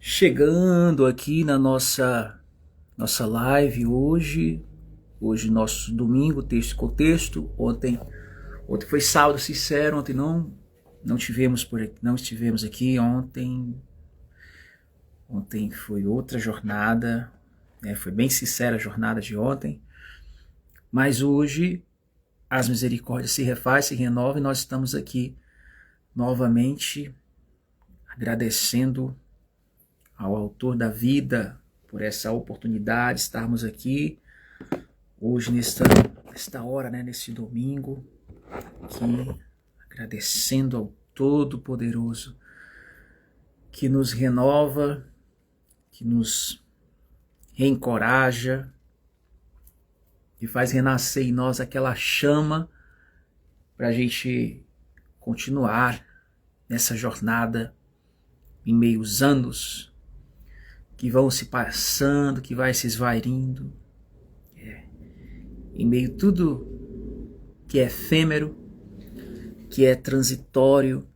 Chegando aqui na nossa live hoje nosso domingo, texto e contexto. Ontem foi sábado sincero, ontem não estivemos aqui. Ontem foi outra jornada, né? Foi bem sincera a jornada de ontem, mas hoje as misericórdias se refaz, se renovam, e nós estamos aqui novamente agradecendo ao autor da vida por essa oportunidade de estarmos aqui hoje nesta hora, né, nesse domingo, aqui agradecendo ao Todo-Poderoso que nos renova, que nos reencoraja, que faz renascer em nós aquela chama para a gente continuar nessa jornada em meio aos anos que vão se passando, que vai se esvairindo, em meio a tudo que é efêmero, que é transitório,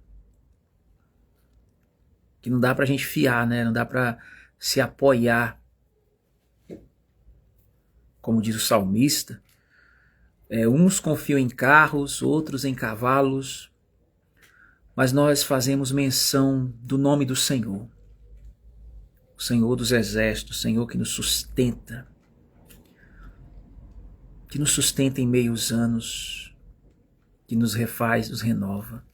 que não dá pra gente fiar, né? Não dá pra se apoiar. Como diz o salmista, uns confiam em carros, outros em cavalos, mas nós fazemos menção do nome do Senhor, o Senhor dos exércitos, o Senhor que nos sustenta em meio aos anos, que nos refaz, nos renova,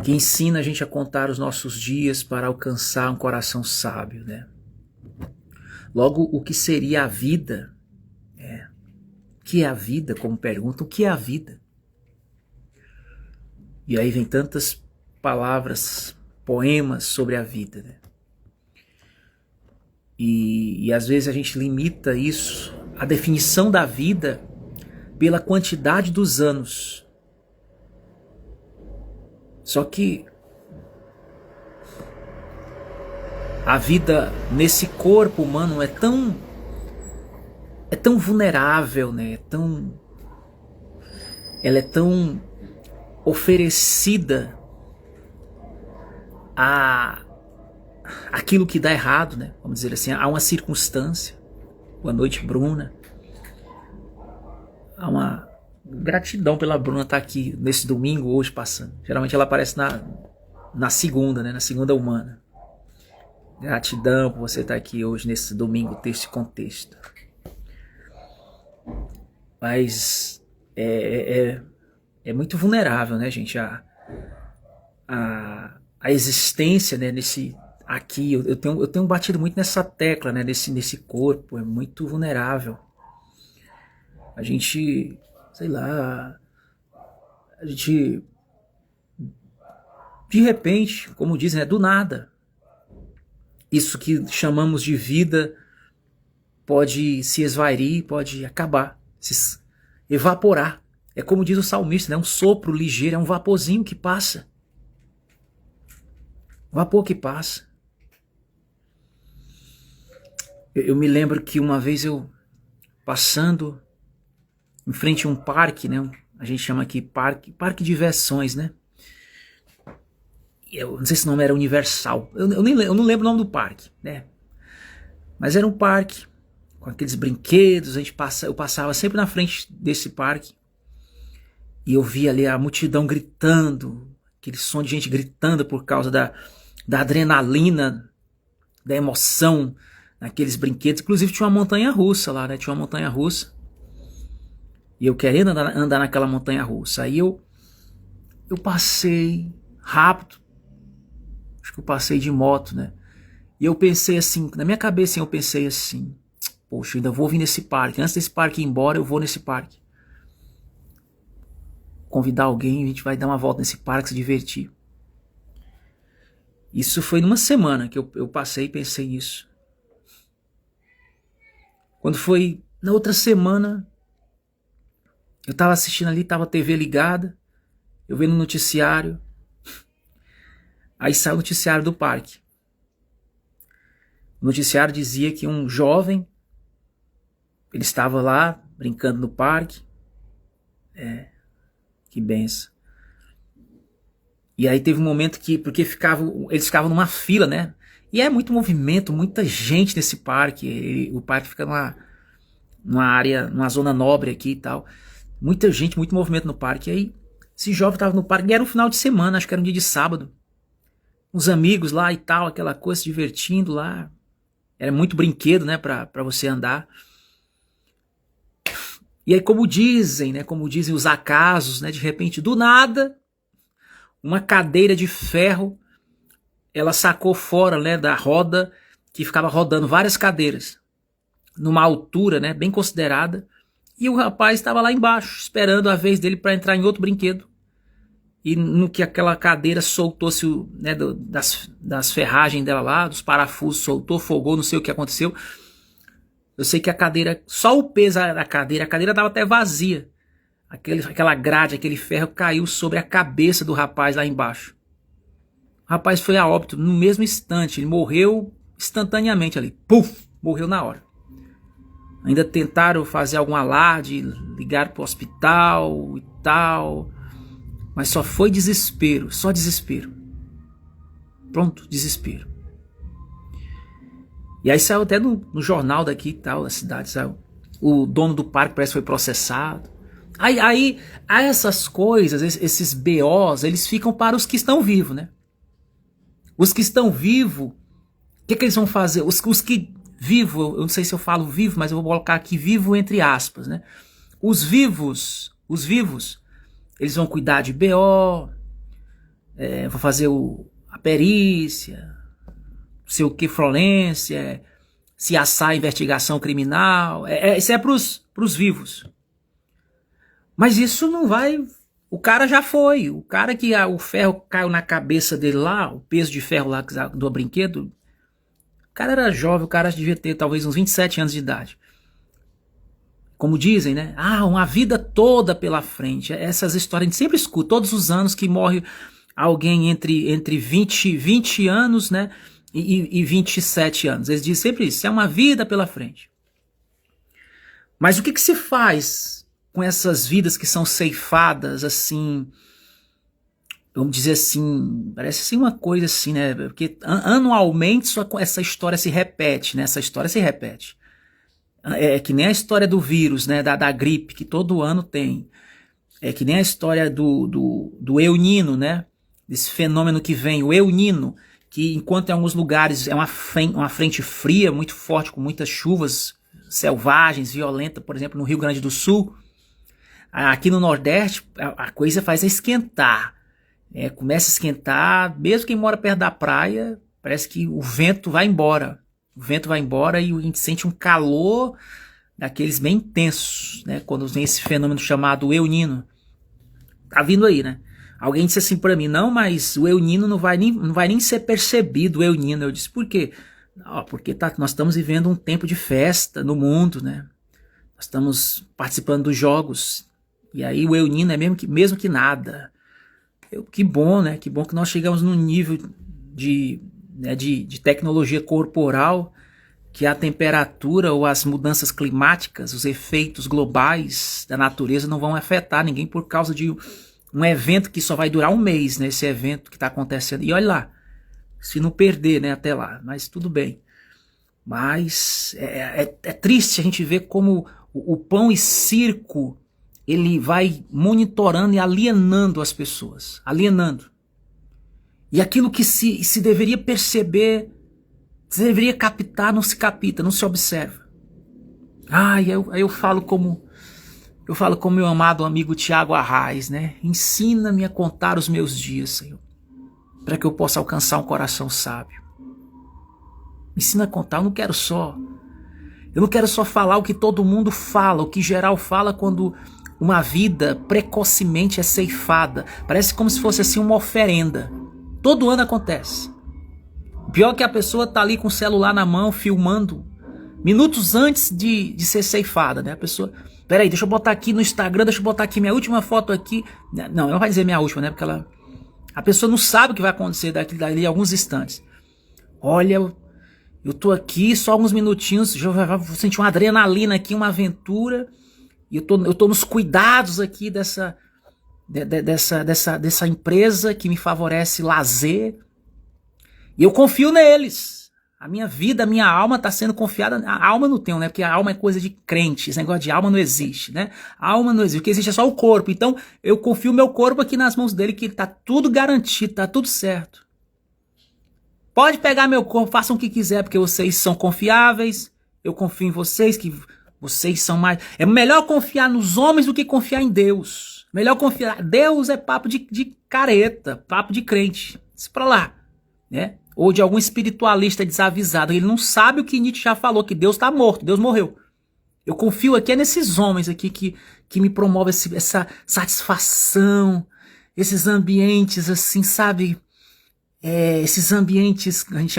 que ensina a gente a contar os nossos dias para alcançar um coração sábio, né? Logo, o que seria a vida? O que é a vida? Como perguntam, o que é a vida? E aí vem tantas palavras, poemas sobre a vida, né? E às vezes a gente limita isso, a definição da vida, pela quantidade dos anos. Só que a vida nesse corpo humano é tão vulnerável, né? Ela é tão oferecida a aquilo que dá errado, né? Vamos dizer assim, há uma circunstância. Boa noite, Bruna. Há uma gratidão pela Bruna estar aqui nesse domingo hoje passando. Geralmente ela aparece na segunda, né? Na segunda humana. Gratidão por você estar aqui hoje nesse domingo, texto e contexto. Mas é muito vulnerável, né, gente? A existência, né, nesse aqui, eu tenho batido muito nessa tecla, né, nesse corpo, é muito vulnerável. A gente, sei lá, a gente de repente, como dizem, do nada, isso que chamamos de vida pode se esvairir, pode acabar, se evaporar. É como diz o salmista, né? Um sopro ligeiro, é um vaporzinho que passa. Vapor que passa. Eu me lembro que uma vez eu passando em frente a um parque, né? A gente chama aqui parque de diversões, né? Eu não sei se o nome era Universal. Eu não lembro o nome do parque, né? Mas era um parque com aqueles brinquedos. Eu passava sempre na frente desse parque e eu via ali a multidão gritando, aquele som de gente gritando por causa da adrenalina, da emoção naqueles brinquedos. Inclusive tinha uma montanha-russa lá, né? Tinha uma montanha-russa. E eu querendo andar naquela montanha-russa. Aí eu passei rápido. Acho que eu passei de moto, né? E eu pensei assim, na minha cabeça eu pensei assim, poxa, eu ainda vou vir nesse parque. Antes desse parque ir embora, eu vou nesse parque. Convidar alguém, a gente vai dar uma volta nesse parque, se divertir. Isso foi numa semana que eu passei e pensei isso. Quando foi na outra semana, eu tava assistindo ali, tava a TV ligada, eu vendo o noticiário, aí saiu o noticiário do parque. O noticiário dizia que um jovem, ele estava lá, brincando no parque, que benção. E aí teve um momento que, porque eles ficavam numa fila, né? E é muito movimento, muita gente nesse parque. O parque fica numa área, numa zona nobre aqui e tal. Muita gente, muito movimento no parque. E aí, esse jovem tava no parque, e era um final de semana, acho que era um dia de sábado. Os amigos lá e tal, aquela coisa, se divertindo lá. Era muito brinquedo, né, pra você andar. E aí, como dizem os acasos, né, de repente, do nada, uma cadeira de ferro, ela sacou fora, né, da roda, que ficava rodando várias cadeiras, numa altura, né, bem considerada, e o rapaz estava lá embaixo, esperando a vez dele para entrar em outro brinquedo. E no que aquela cadeira soltou-se, né, das ferragens dela lá, dos parafusos, soltou, folgou, não sei o que aconteceu. Eu sei que a cadeira, só o peso da cadeira, a cadeira estava até vazia. Aquela grade, aquele ferro caiu sobre a cabeça do rapaz lá embaixo. O rapaz foi a óbito no mesmo instante, ele morreu instantaneamente ali. Puf! Morreu na hora. Ainda tentaram fazer algum alarde, ligaram para o hospital e tal, mas só foi desespero, só desespero. Pronto, desespero. E aí saiu até no jornal daqui e tal, da cidade, saiu. O dono do parque parece que foi processado. Aí essas coisas, esses BOs, eles ficam para os que estão vivos, né? Os que estão vivos, o que eles vão fazer? Os que vivos, eu não sei se eu falo vivo, mas eu vou colocar aqui vivo entre aspas, né? Os vivos, eles vão cuidar de BO, vão fazer a perícia, sei o que, frolência, se assar a investigação criminal, isso é pros vivos. Mas isso não vai, o cara já foi, o cara que o ferro caiu na cabeça dele lá, o peso de ferro lá do brinquedo, o cara era jovem, o cara devia ter talvez uns 27 anos de idade. Como dizem, né? Uma vida toda pela frente. Essas histórias a gente sempre escuta, todos os anos que morre alguém entre 20 anos, né? E 27 anos. Eles dizem sempre isso, é uma vida pela frente. Mas o que se faz com essas vidas que são ceifadas, assim, vamos dizer assim, parece assim uma coisa assim, né? Porque anualmente essa história se repete, né? Essa história se repete. É que nem a história do vírus, né? Da gripe, que todo ano tem. É que nem a história do El Niño, né? Desse fenômeno que vem, o El Niño, que enquanto em alguns lugares é uma frente fria, muito forte, com muitas chuvas selvagens, violentas, por exemplo, no Rio Grande do Sul, aqui no Nordeste a coisa faz esquentar. Começa a esquentar, mesmo quem mora perto da praia, parece que o vento vai embora. O vento vai embora e a gente sente um calor daqueles bem intensos, né? Quando vem esse fenômeno chamado El Niño. Tá vindo aí, né? Alguém disse assim pra mim, não, mas o El Niño não vai nem ser percebido, o El Niño. Eu disse, por quê? Porque nós estamos vivendo um tempo de festa no mundo, né? Nós estamos participando dos jogos. E aí o El Niño é mesmo que nada. Que bom, né? Que bom que nós chegamos num nível de tecnologia corporal que a temperatura ou as mudanças climáticas, os efeitos globais da natureza não vão afetar ninguém por causa de um evento que só vai durar um mês, né? Esse evento que está acontecendo. E olha lá, se não perder, né, até lá, mas tudo bem. Mas é triste a gente ver como o pão e circo ele vai monitorando e alienando as pessoas, alienando. E aquilo que se deveria perceber, se deveria captar, não se capta, não se observa. Aí eu falo como meu amado amigo Tiago Arraes, né? Ensina-me a contar os meus dias, Senhor, para que eu possa alcançar um coração sábio. Me ensina a contar, eu não quero só falar o que todo mundo fala, o que geral fala quando uma vida precocemente é ceifada. Parece como se fosse assim uma oferenda. Todo ano acontece. Pior que a pessoa tá ali com o celular na mão, filmando, minutos antes de ser ceifada, né? A pessoa, peraí, deixa eu botar aqui no Instagram, deixa eu botar aqui minha última foto aqui. Não, não vai dizer minha última, né? Porque a pessoa não sabe o que vai acontecer dali a alguns instantes. Olha, eu tô aqui só alguns minutinhos, já vou sentir uma adrenalina aqui, uma aventura. E eu tô nos cuidados aqui dessa empresa que me favorece lazer. E eu confio neles. A minha vida, a minha alma está sendo confiada. A alma não tem, né? Porque a alma é coisa de crente. Esse negócio de alma não existe, né? A alma não existe. O que existe é só o corpo. Então, eu confio meu corpo aqui nas mãos dele, que tá tudo garantido, tá tudo certo. Pode pegar meu corpo, façam o que quiser, porque vocês são confiáveis. Eu confio em vocês, que vocês são mais... É melhor confiar nos homens do que confiar em Deus. Melhor confiar... Deus é papo de careta, papo de crente. Isso pra lá, né? Ou de algum espiritualista desavisado. Ele não sabe o que Nietzsche já falou, que Deus está morto, Deus morreu. Eu confio aqui nesses homens aqui que me promovem essa satisfação, esses ambientes assim, sabe? Esses ambientes, aqui a gente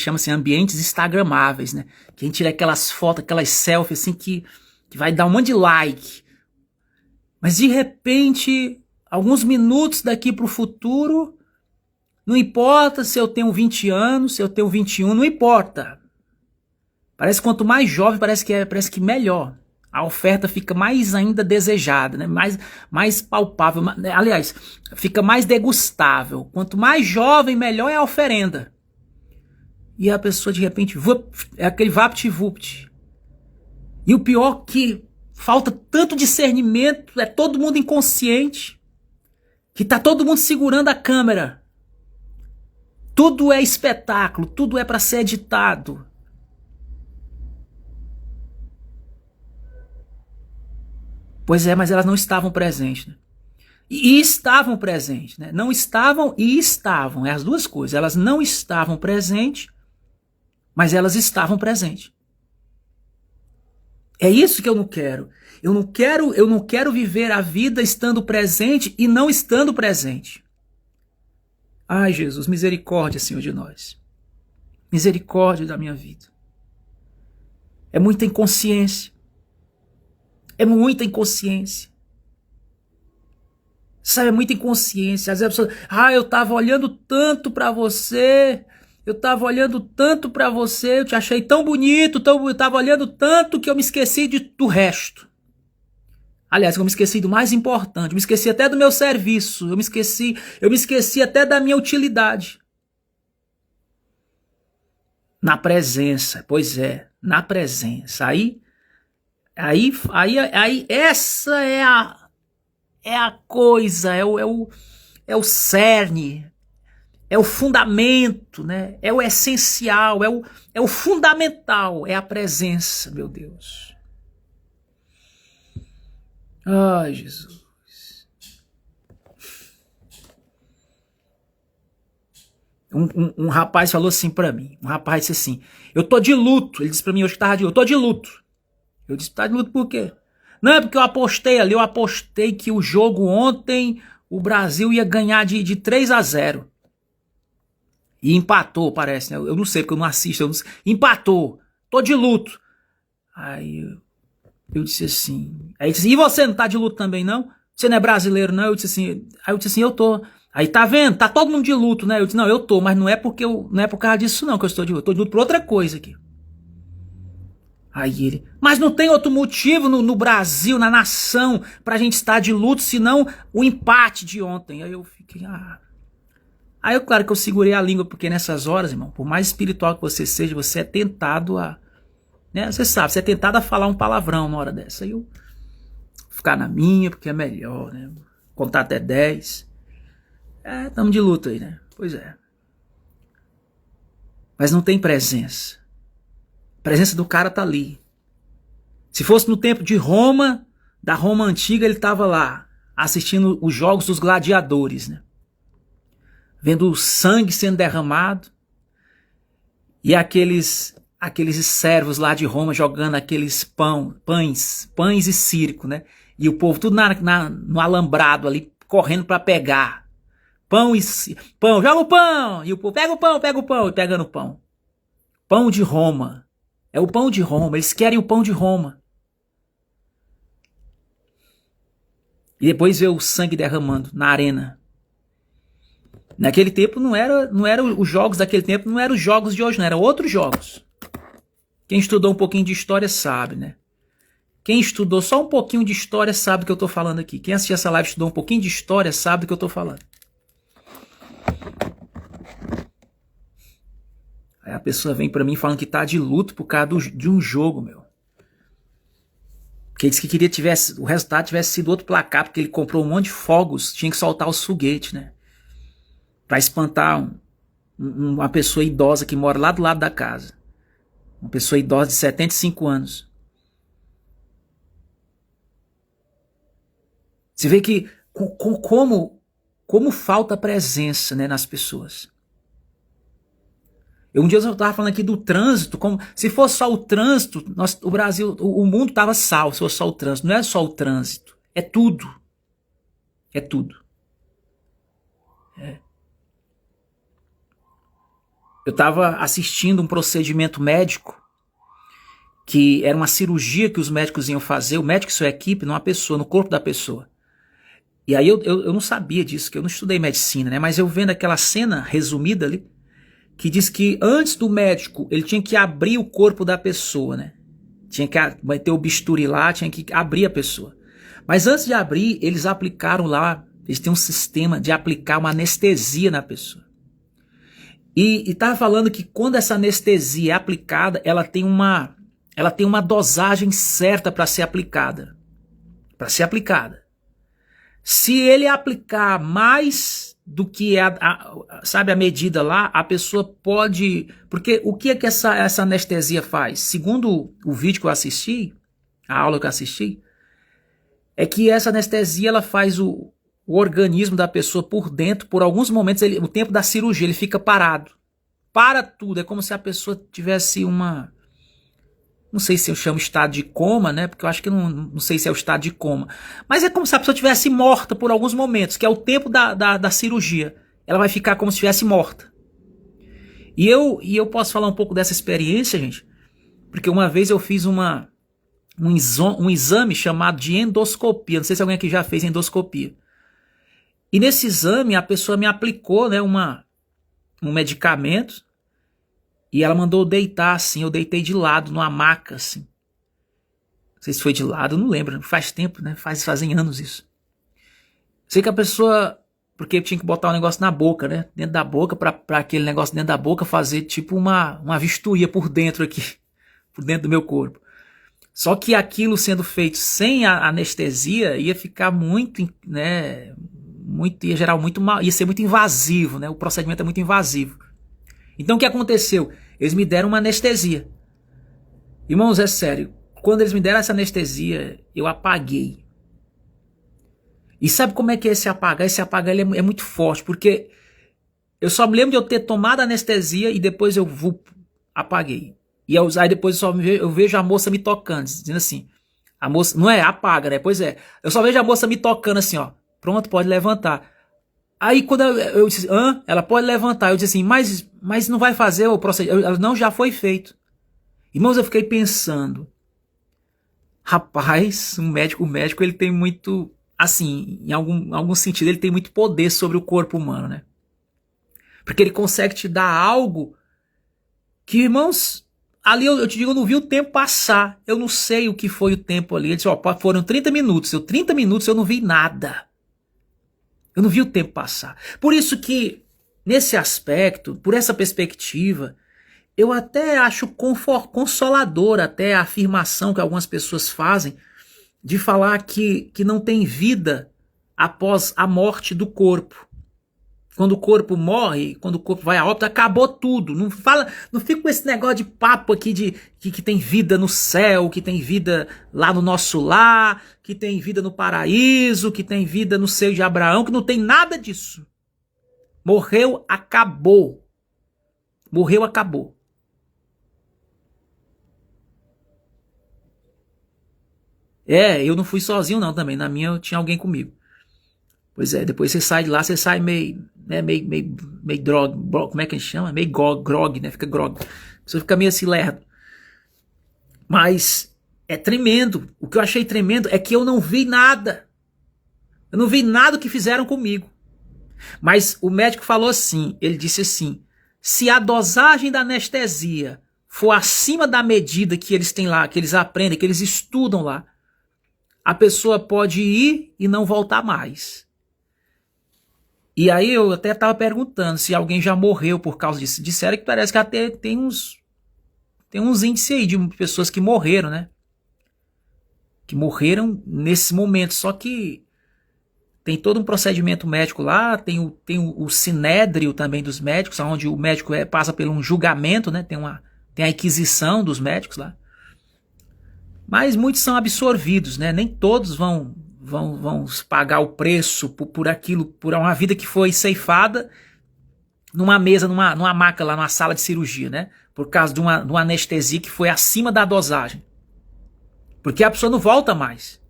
chama assim, ambientes instagramáveis, né? Que a gente tira aquelas fotos, aquelas selfies assim que vai dar um monte de like. Mas de repente, alguns minutos daqui para o futuro... Não importa se eu tenho 20 anos, se eu tenho 21, não importa. Parece que quanto mais jovem, parece que melhor. A oferta fica mais ainda desejada, né? mais palpável. Aliás, fica mais degustável. Quanto mais jovem, melhor é a oferenda. E a pessoa, de repente, é aquele vapt-vupt. E o pior que falta tanto discernimento, é todo mundo inconsciente, que tá todo mundo segurando a câmera. Tudo é espetáculo, tudo é para ser editado. Pois é, mas elas não estavam presentes, né? E estavam presentes, né? Não estavam e estavam, é as duas coisas. Elas não estavam presentes, mas elas estavam presentes. É isso que eu não quero. Eu não quero viver a vida estando presente e não estando presente. Ai, Jesus, misericórdia, Senhor, de nós. Misericórdia da minha vida. É muita inconsciência. É muita inconsciência. Sabe, é muita inconsciência. Às vezes a pessoa, eu tava olhando tanto pra você, eu te achei tão bonito, eu tava olhando tanto que eu me esqueci do resto. Aliás, eu me esqueci do mais importante, eu me esqueci até do meu serviço, eu me esqueci até da minha utilidade. Na presença, pois é, na presença. Aí essa é a coisa, é o cerne, é o fundamento, né? É o essencial, é o fundamental, é a presença, meu Deus. Ai, Jesus. Um rapaz falou assim pra mim. Um rapaz disse assim: eu tô de luto. Ele disse pra mim hoje que tava de luto. Eu tô de luto. Eu disse: tá de luto por quê? Não, é porque eu apostei ali. Eu apostei que o jogo ontem o Brasil ia ganhar de 3-0. E empatou, parece, né? Eu não sei porque eu não assisto. Empatou. Tô de luto. Aí eu disse assim. Aí ele disse: e você não tá de luto também, não? Você não é brasileiro, não? Aí eu disse assim, eu tô. Aí tá vendo? Tá todo mundo de luto, né? Eu disse: não, eu tô, mas não é por causa disso não que eu estou de luto. Eu tô de luto por outra coisa aqui. Aí ele: mas não tem outro motivo no Brasil, na nação, pra gente estar de luto, senão o empate de ontem. Aí eu fiquei, Aí, claro que eu segurei a língua, porque nessas horas, irmão, por mais espiritual que você seja, você é tentado a... Né? Você sabe, você é tentado a falar um palavrão uma hora dessa. Aí eu ficar na minha, porque é melhor, né? Contar até 10. Estamos de luta aí, né? Pois é. Mas não tem presença. A presença do cara tá ali. Se fosse no tempo de Roma, da Roma antiga, ele tava lá, assistindo os jogos dos gladiadores, né? Vendo o sangue sendo derramado. E aqueles servos lá de Roma jogando aqueles pães e circo, né? E o povo tudo no alambrado ali, correndo para pegar. Pão, joga o pão! E o povo, pega o pão, e pegando o pão. Pão de Roma. É o pão de Roma, eles querem o pão de Roma. E depois vê o sangue derramando na arena. Naquele tempo não era os jogos daquele tempo, não eram os jogos de hoje, não, eram outros jogos. Quem estudou um pouquinho de história sabe, né? Quem estudou só um pouquinho de história sabe do que eu estou falando aqui. Quem assistiu essa live e estudou um pouquinho de história sabe do que eu estou falando. Aí a pessoa vem pra mim falando que tá de luto por causa de um jogo, meu. Porque disse que queria o resultado tivesse sido outro placar, porque ele comprou um monte de fogos, tinha que soltar os foguetes, né? Pra espantar uma pessoa idosa que mora lá do lado da casa. Uma pessoa idosa de 75 anos. Você vê que como falta presença, né, nas pessoas. Um dia eu estava falando aqui do trânsito, como se fosse só o trânsito, o Brasil, o mundo estava salvo, se fosse só o trânsito. Não é só o trânsito, é tudo. É tudo. É. Eu estava assistindo um procedimento médico, que era uma cirurgia que os médicos iam fazer, o médico e sua equipe, numa pessoa, no corpo da pessoa. E aí eu não sabia disso, que eu não estudei medicina, né? Mas eu vendo aquela cena resumida ali, que diz que antes do médico, ele tinha que abrir o corpo da pessoa, né? Tinha que ter o bisturi lá, tinha que abrir a pessoa. Mas antes de abrir, eles aplicaram lá, eles têm um sistema de aplicar uma anestesia na pessoa. E estava falando que quando essa anestesia é aplicada, ela tem uma dosagem certa para ser aplicada. Para ser aplicada. Se ele aplicar mais do que sabe, a medida lá, a pessoa pode... Porque o que é que essa anestesia faz? Segundo o vídeo que eu assisti, a aula que eu assisti, é que essa anestesia ela faz o organismo da pessoa por dentro, por alguns momentos, o tempo da cirurgia, ele fica parado. Para tudo, é como se a pessoa tivesse uma... Não sei se eu chamo estado de coma, né? Porque eu acho que não sei se é o estado de coma. Mas é como se a pessoa estivesse morta por alguns momentos, que é o tempo da cirurgia. Ela vai ficar como se estivesse morta. E eu posso falar um pouco dessa experiência, gente, porque uma vez eu fiz um exame chamado de endoscopia. Não sei se alguém aqui já fez endoscopia. E nesse exame a pessoa me aplicou, né, um medicamento. E ela mandou eu deitar assim, eu deitei de lado, numa maca assim. Não sei se foi de lado, eu não lembro, faz tempo, né? Fazem anos isso. Sei que a pessoa, porque tinha que botar um negócio na boca, né? Dentro da boca, pra aquele negócio dentro da boca fazer tipo uma vistoria por dentro aqui, por dentro do meu corpo. Só que aquilo sendo feito sem a anestesia ia ficar muito, né? Ia gerar muito mal, ia ser muito invasivo, né? O procedimento é muito invasivo. Então o que aconteceu? Eles me deram uma anestesia. Irmãos, é sério. Quando eles me deram essa anestesia, eu apaguei. E sabe como é que é esse apagar? Esse apagar ele é muito forte, porque eu só me lembro de eu ter tomado a anestesia e depois eu apaguei. E aí depois eu vejo a moça me tocando, dizendo assim, a moça, não é, apaga, né? Pois é. Eu só vejo a moça me tocando assim, ó. Pronto, pode levantar. Aí quando eu disse, ela pode levantar, eu disse assim, mas não vai fazer o procedimento? Ela, não, já foi feito. Irmãos, eu fiquei pensando, rapaz, o médico ele tem muito, assim, em algum sentido, ele tem muito poder sobre o corpo humano, né? Porque ele consegue te dar algo que, irmãos, ali eu te digo, eu não vi o tempo passar, eu não sei o que foi o tempo ali. Ele disse, ó, foram 30 minutos, 30 minutos eu não vi nada. Eu não vi o tempo passar. Por isso que, nesse aspecto, por essa perspectiva, eu até acho consolador até a afirmação que algumas pessoas fazem de falar que não tem vida após a morte do corpo. Quando o corpo morre, quando o corpo vai a óbito, acabou tudo. Não fica com esse negócio de papo aqui de que tem vida no céu, que tem vida lá no nosso lar, que tem vida no paraíso, que tem vida no seio de Abraão, que não tem nada disso. Morreu, acabou. Morreu, acabou. Eu não fui sozinho não também, na minha tinha alguém comigo. Pois é, depois você sai de lá, você sai meio drog, como é que a gente chama? Meio grog, né? Fica grog. Você fica meio assim lerdo. Mas é tremendo. O que eu achei tremendo é que eu não vi nada. Eu não vi nada que fizeram comigo. Mas o médico falou assim, ele disse assim, se a dosagem da anestesia for acima da medida que eles têm lá, que eles aprendem, que eles estudam lá, a pessoa pode ir e não voltar mais. E aí eu até estava perguntando se alguém já morreu por causa disso. Disseram que parece que até tem uns índices aí de pessoas que morreram, né? Que morreram nesse momento. Só que tem todo um procedimento médico lá, tem o sinédrio também dos médicos, onde o médico passa por um julgamento, né? Tem a inquisição dos médicos lá. Mas muitos são absorvidos, né? Nem todos vão pagar o preço por aquilo, por uma vida que foi ceifada numa mesa, numa maca lá, numa sala de cirurgia, né? Por causa de uma anestesia que foi acima da dosagem. Porque a pessoa não volta mais.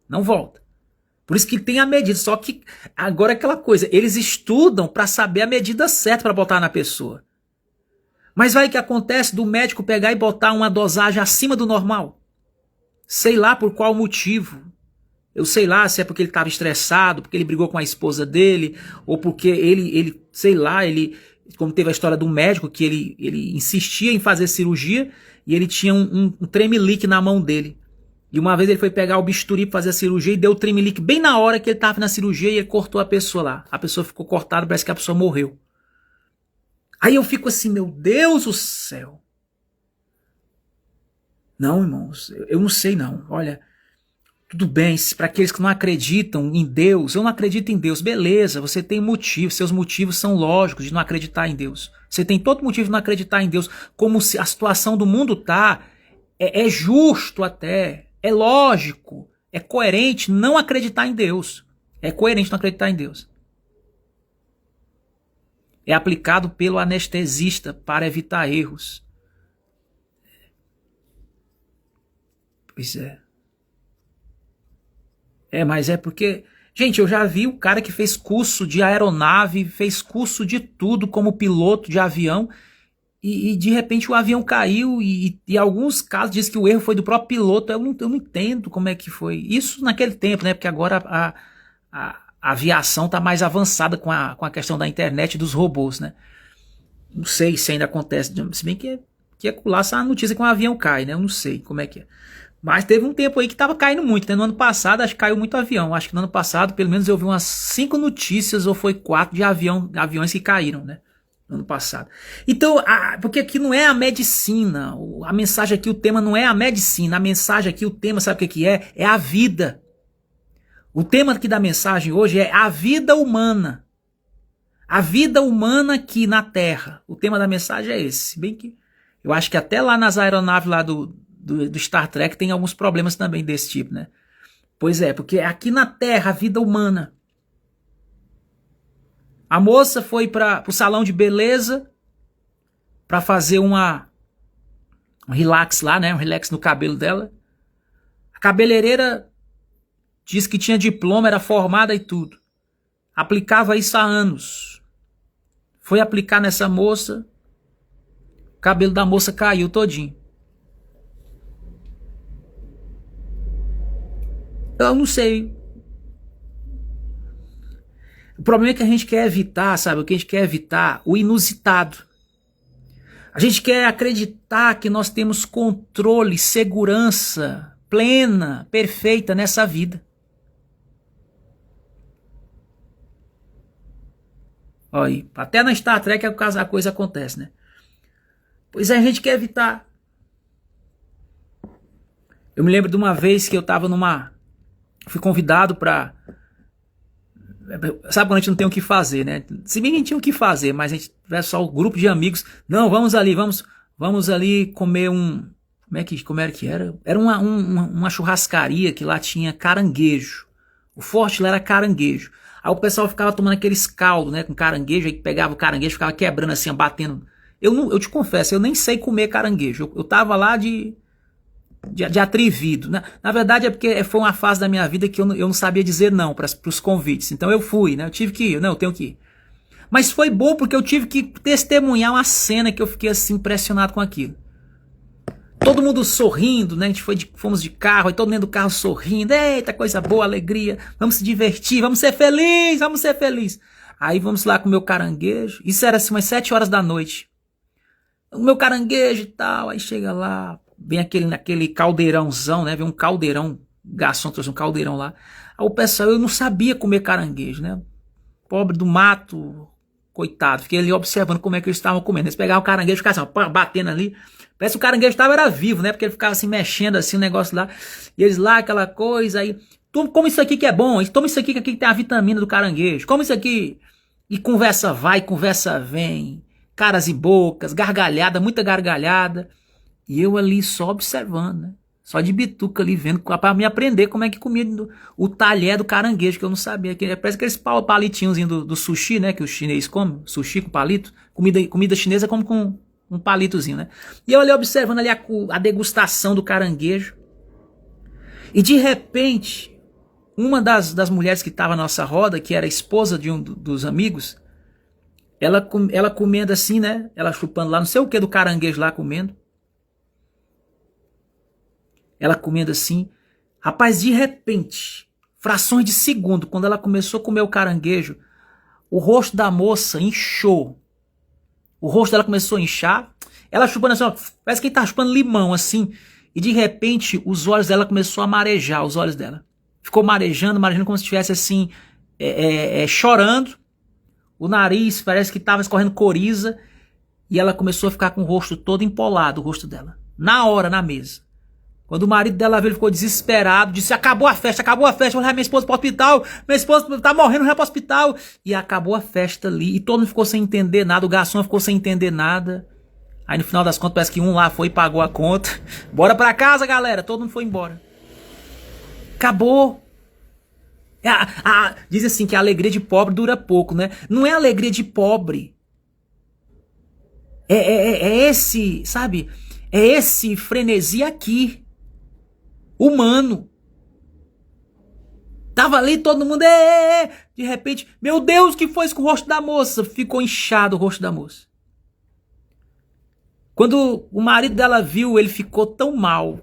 Não volta. Por isso que tem a medida. Só que agora é aquela coisa, eles estudam para saber a medida certa para botar na pessoa. Mas vai que acontece do médico pegar e botar uma dosagem acima do normal. Sei lá por qual motivo. Eu sei lá se é porque ele estava estressado, porque ele brigou com a esposa dele, ou porque ele sei lá, como teve a história do médico, que ele insistia em fazer cirurgia, e ele tinha um tremelique na mão dele. E uma vez ele foi pegar o bisturi para fazer a cirurgia e deu o tremelique bem na hora que ele estava na cirurgia e ele cortou a pessoa lá. A pessoa ficou cortada, parece que a pessoa morreu. Aí eu fico assim, meu Deus do céu. Não, irmãos, eu não sei não. Olha, tudo bem, para aqueles que não acreditam em Deus, eu não acredito em Deus, beleza, você tem motivo, seus motivos são lógicos de não acreditar em Deus. Você tem todo motivo de não acreditar em Deus, como se a situação do mundo tá, é justo até, é lógico, é coerente não acreditar em Deus. É coerente não acreditar em Deus. É aplicado pelo anestesista para evitar erros. Pois é. Mas é porque... Gente, eu já vi o cara que fez curso de aeronave, fez curso de tudo como piloto de avião, e de repente o avião caiu, e alguns casos diz que o erro foi do próprio piloto. Eu não entendo como é que foi. Isso naquele tempo, né? Porque agora a aviação está mais avançada com a questão da internet e dos robôs, né? Não sei se ainda acontece, se bem que é lá essa notícia que um avião cai, né? Eu não sei como é que é. Mas teve um tempo aí que estava caindo muito, né? No ano passado acho que caiu muito avião. Acho que no ano passado pelo menos eu vi umas 5 notícias ou foi 4 de aviões que caíram, né? No ano passado. Então, porque aqui não é a medicina. A mensagem aqui, o tema não é a medicina. A mensagem aqui, o tema, sabe o que é? É a vida. O tema aqui da mensagem hoje é a vida humana. A vida humana aqui na Terra. O tema da mensagem é esse. Bem que eu acho que até lá nas aeronaves lá do Star Trek tem alguns problemas também desse tipo, né? Pois é, porque aqui na Terra, a vida humana. A moça foi para o salão de beleza para fazer um relax lá, né? Um relax no cabelo dela. A cabeleireira disse que tinha diploma, era formada e tudo. Aplicava isso há anos. Foi aplicar nessa moça, o cabelo da moça caiu todinho. Eu não sei. O problema é que a gente quer evitar, sabe? O que a gente quer evitar? O inusitado. A gente quer acreditar que nós temos controle, segurança plena, perfeita nessa vida. Olha aí, até na Star Trek a coisa acontece, né? Pois é, a gente quer evitar. Eu me lembro de uma vez que eu estava fui convidado para... Sabe quando a gente não tem o que fazer, né? Se bem que a gente tinha o que fazer, mas a gente tivesse só um grupo de amigos. Não, vamos ali comer como era que era? Era uma churrascaria que lá tinha caranguejo. O forte lá era caranguejo. Aí o pessoal ficava tomando aqueles caldos, né? Com caranguejo, aí pegava o caranguejo, ficava quebrando assim, batendo. Eu te confesso, eu nem sei comer caranguejo. Eu tava lá de atrevido. Na verdade é porque foi uma fase da minha vida que eu não sabia dizer não para os convites. Então eu fui, né? Eu tive que ir. Não, eu tenho que ir. Mas foi bom porque eu tive que testemunhar uma cena que eu fiquei assim impressionado com aquilo. Todo mundo sorrindo, né? A gente fomos de carro, e todo mundo do carro sorrindo. Eita, coisa boa, alegria. Vamos se divertir, vamos ser felizes, vamos ser felizes. Aí vamos lá com o meu caranguejo. Isso era assim umas 7 horas da noite. O meu caranguejo e tal. Aí chega lá, vem naquele caldeirãozão, né? Vem um caldeirão, garçom trouxe um caldeirão lá. Aí o pessoal, eu não sabia comer caranguejo, né? pobre do mato, coitado. Fiquei ali observando como é que eles estavam comendo. Eles pegavam o caranguejo e ficavam assim, ó, batendo ali. Parece que o caranguejo era vivo, né? Porque ele ficava assim, mexendo assim, o negócio lá. E eles lá, aquela coisa aí. Como isso aqui que é bom. Toma isso aqui que aqui tem a vitamina do caranguejo. Como isso aqui. E conversa vai, conversa vem. Caras e bocas, gargalhada, muita gargalhada. E eu ali só observando, né? Só de bituca ali vendo, pra me aprender como é que comia o talher do caranguejo, que eu não sabia. Parece aqueles palitinhos do sushi, né? Que o chinês come, sushi com palito. Comida chinesa come com um palitozinho, né? E eu ali observando ali a degustação do caranguejo. E de repente, uma das mulheres que estava na nossa roda, que era a esposa de um dos amigos, ela comendo assim, né? Ela chupando lá, não sei o que do caranguejo lá comendo. Ela comendo assim. Rapaz, de repente, frações de segundo, quando ela começou a comer o caranguejo, o rosto da moça inchou. O rosto dela começou a inchar. Ela chupando assim, ó, parece que tá chupando limão assim. E de repente, os olhos dela começou a marejar, os olhos dela. Ficou marejando como se estivesse assim, chorando. O nariz parece que estava escorrendo coriza. E ela começou a ficar com o rosto todo empolado, o rosto dela. Na hora, na mesa. Quando o marido dela veio, ele ficou desesperado, disse, acabou a festa, vou levar minha esposa pro hospital, minha esposa tá morrendo, vai pro hospital. E acabou a festa ali, e todo mundo ficou sem entender nada, o garçom ficou sem entender nada. Aí no final das contas, parece que um lá foi e pagou a conta. Bora pra casa, galera, todo mundo foi embora. Acabou. Diz assim que a alegria de pobre dura pouco, né? Não é alegria de pobre. É esse, sabe? É esse frenesi aqui. Humano. Tava ali todo mundo, de repente, meu Deus, que foi isso com o rosto da moça? Ficou inchado o rosto da moça. Quando o marido dela viu, ele ficou tão mal,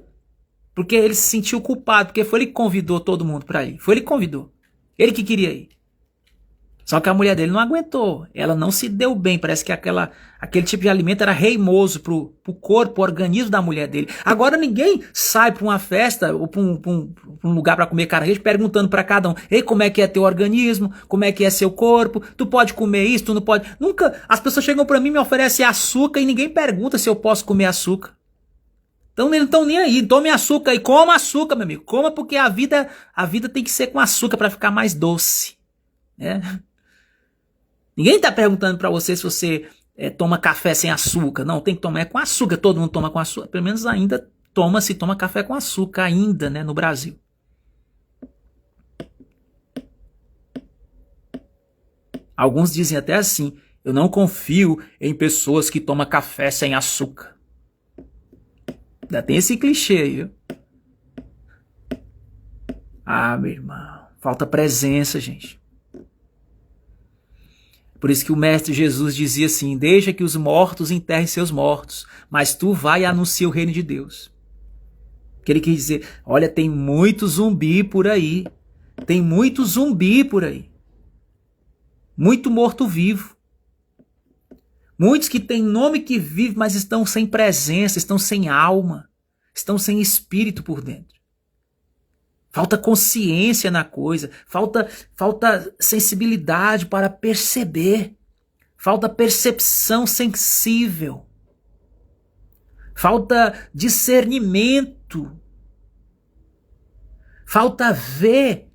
porque ele se sentiu culpado, porque foi ele que convidou todo mundo pra ir. Foi ele que convidou. Ele que queria ir. Só que a mulher dele não aguentou. Ela não se deu bem. Parece que aquele tipo de alimento era reimoso pro corpo, pro organismo da mulher dele. Agora ninguém sai pra uma festa ou pra um lugar pra comer caranguejo perguntando pra cada um: ei, como é que é teu organismo? Como é que é seu corpo? Tu pode comer isso? Tu não pode? Nunca. As pessoas chegam pra mim e me oferecem açúcar e ninguém pergunta se eu posso comer açúcar. Então eles não estão nem aí. Tome açúcar e coma açúcar, meu amigo. Coma, porque a vida tem que ser com açúcar pra ficar mais doce. Né? Ninguém tá perguntando pra você se você toma café sem açúcar. Não, tem que tomar com açúcar. Todo mundo toma com açúcar. Pelo menos ainda toma café com açúcar ainda, né, no Brasil. Alguns dizem até assim: eu não confio em pessoas que tomam café sem açúcar. Ainda tem esse clichê aí, viu? Ah, meu irmão, falta presença, gente. Por isso que o mestre Jesus dizia assim: deixa que os mortos enterrem seus mortos, mas tu vai e anuncia o reino de Deus. Que ele quis dizer: olha, tem muito zumbi por aí. Tem muito zumbi por aí. Muito morto-vivo. Muitos que têm nome que vivem, mas estão sem presença, estão sem alma, estão sem espírito por dentro. Falta consciência na coisa, falta sensibilidade para perceber, falta percepção sensível, falta discernimento, falta ver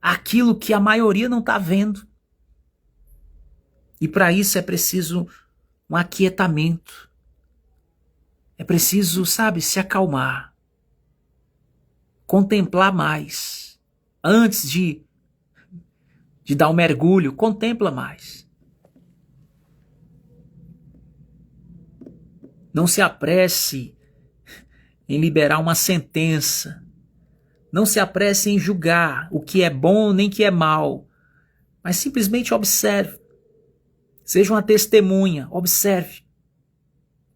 aquilo que a maioria não está vendo. E para isso é preciso um aquietamento, é preciso, sabe, se acalmar. Contemplar mais. Antes de dar um mergulho, contempla mais. Não se apresse em liberar uma sentença. Não se apresse em julgar o que é bom nem que é mal. Mas simplesmente observe. Seja uma testemunha. Observe.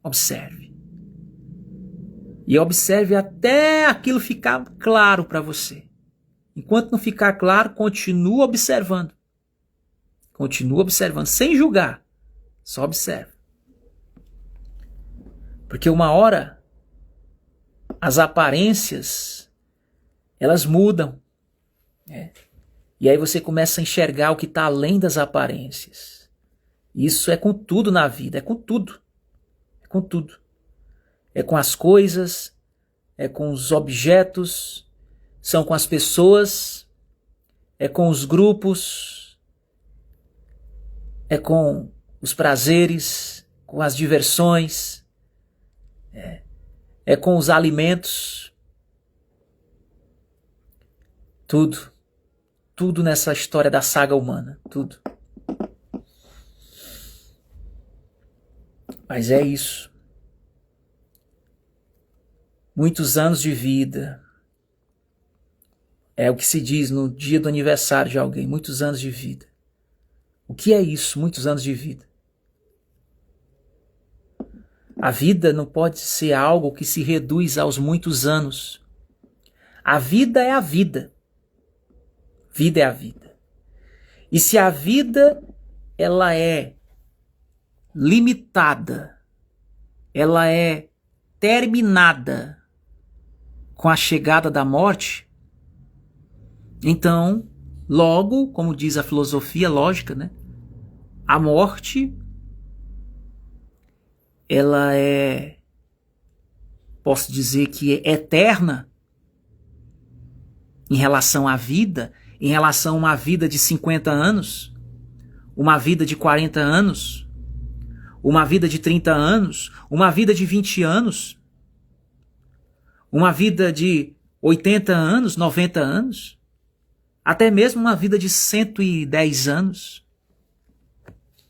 Observe. E observe até aquilo ficar claro para você. Enquanto não ficar claro, continua observando. Continua observando, sem julgar. Só observa. Porque uma hora, as aparências, elas mudam. E aí você começa a enxergar o que está além das aparências. Isso é com tudo na vida, é com tudo. É com tudo. É com as coisas, é com os objetos, são com as pessoas, é com os grupos, é com os prazeres, com as diversões, é com os alimentos. Tudo. Tudo nessa história da saga humana. Tudo. Mas é isso. Muitos anos de vida. É o que se diz no dia do aniversário de alguém. Muitos anos de vida. O que é isso? Muitos anos de vida. A vida não pode ser algo que se reduz aos muitos anos. A vida é a vida. Vida é a vida. E se a vida ela é limitada, ela é terminada com a chegada da morte, então, logo, como diz a filosofia lógica, né, a morte ela é, posso dizer que é eterna em relação à vida, em relação a uma vida de 50 anos, uma vida de 40 anos, uma vida de 30 anos, uma vida de 20 anos, uma vida de 80 anos, 90 anos, até mesmo uma vida de 110 anos.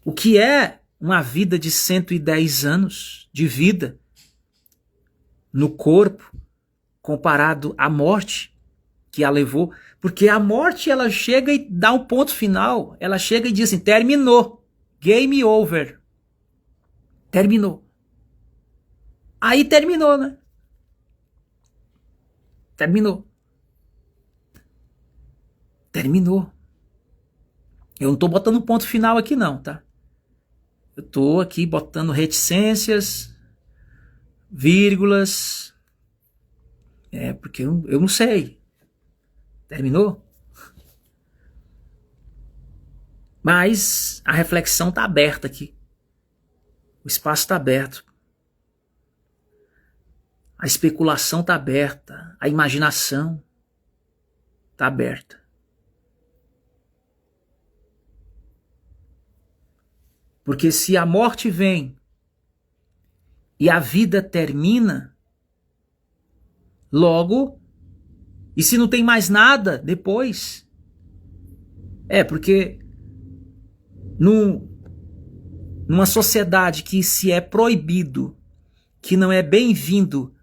O que é uma vida de 110 anos de vida no corpo comparado à morte que a levou? Porque a morte ela chega e dá um ponto final. Ela chega e diz assim, terminou. Game over. Terminou. Aí terminou, né? Terminou. Terminou. Eu não estou botando ponto final aqui não, tá? Eu estou aqui botando reticências, vírgulas. Porque eu não sei. Terminou? Mas a reflexão está aberta aqui. O espaço está aberto. A especulação está aberta. A imaginação está aberta. Porque se a morte vem e a vida termina, logo, e se não tem mais nada depois, porque numa sociedade que se é proibido, que não é bem-vindo,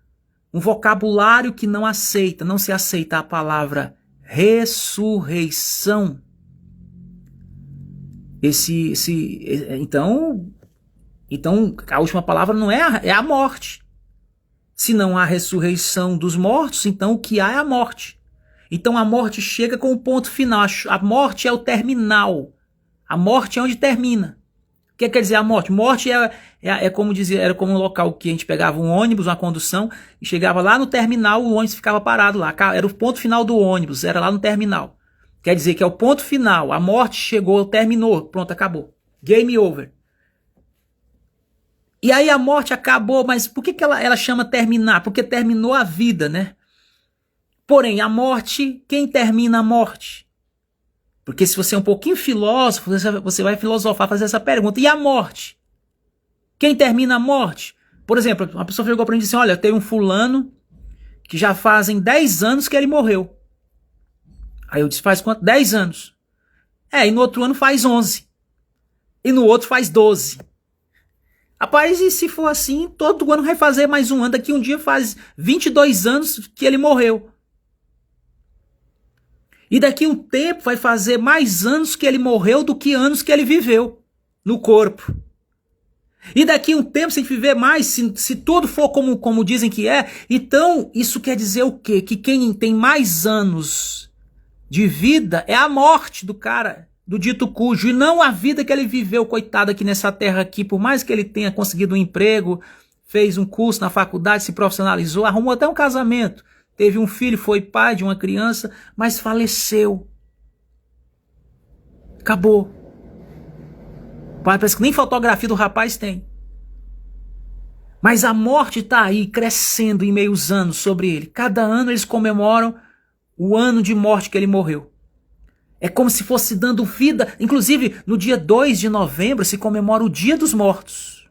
um vocabulário que não se aceita a palavra ressurreição, então a última palavra não é a morte. Se não há ressurreição dos mortos, então o que há é a morte. Então a morte chega com o ponto final. A morte é o terminal. A morte é onde termina. O que quer dizer a morte? Morte é como dizer, era como um local que a gente pegava um ônibus, uma condução, e chegava lá no terminal, o ônibus ficava parado lá. Era o ponto final do ônibus, era lá no terminal. Quer dizer que é o ponto final. A morte chegou, terminou, pronto, acabou. Game over. E aí a morte acabou, mas por que ela chama terminar? Porque terminou a vida, né? Porém, a morte, quem termina a morte? Porque se você é um pouquinho filósofo, você vai filosofar, fazer essa pergunta. E a morte? Quem termina a morte? Por exemplo, uma pessoa chegou para mim e disse assim, olha, tem um fulano que já fazem 10 anos que ele morreu. Aí eu disse, faz quanto? 10 anos. E no outro ano faz 11. E no outro faz 12. Rapaz, e se for assim, todo ano vai fazer mais um ano. Daqui um dia faz 22 anos que ele morreu. E daqui um tempo vai fazer mais anos que ele morreu do que anos que ele viveu no corpo. E daqui um tempo, se a gente viver mais, se tudo for como dizem que é, então isso quer dizer o quê? Que quem tem mais anos de vida é a morte do cara, do dito cujo, e não a vida que ele viveu, coitado, aqui nessa terra aqui, por mais que ele tenha conseguido um emprego, fez um curso na faculdade, se profissionalizou, arrumou até um casamento, teve um filho, foi pai de uma criança, mas faleceu. Acabou. Parece que nem fotografia do rapaz tem. Mas a morte está aí crescendo em meios anos sobre ele. Cada ano eles comemoram o ano de morte que ele morreu. É como se fosse dando vida. Inclusive, no dia 2 de novembro se comemora o Dia dos Mortos.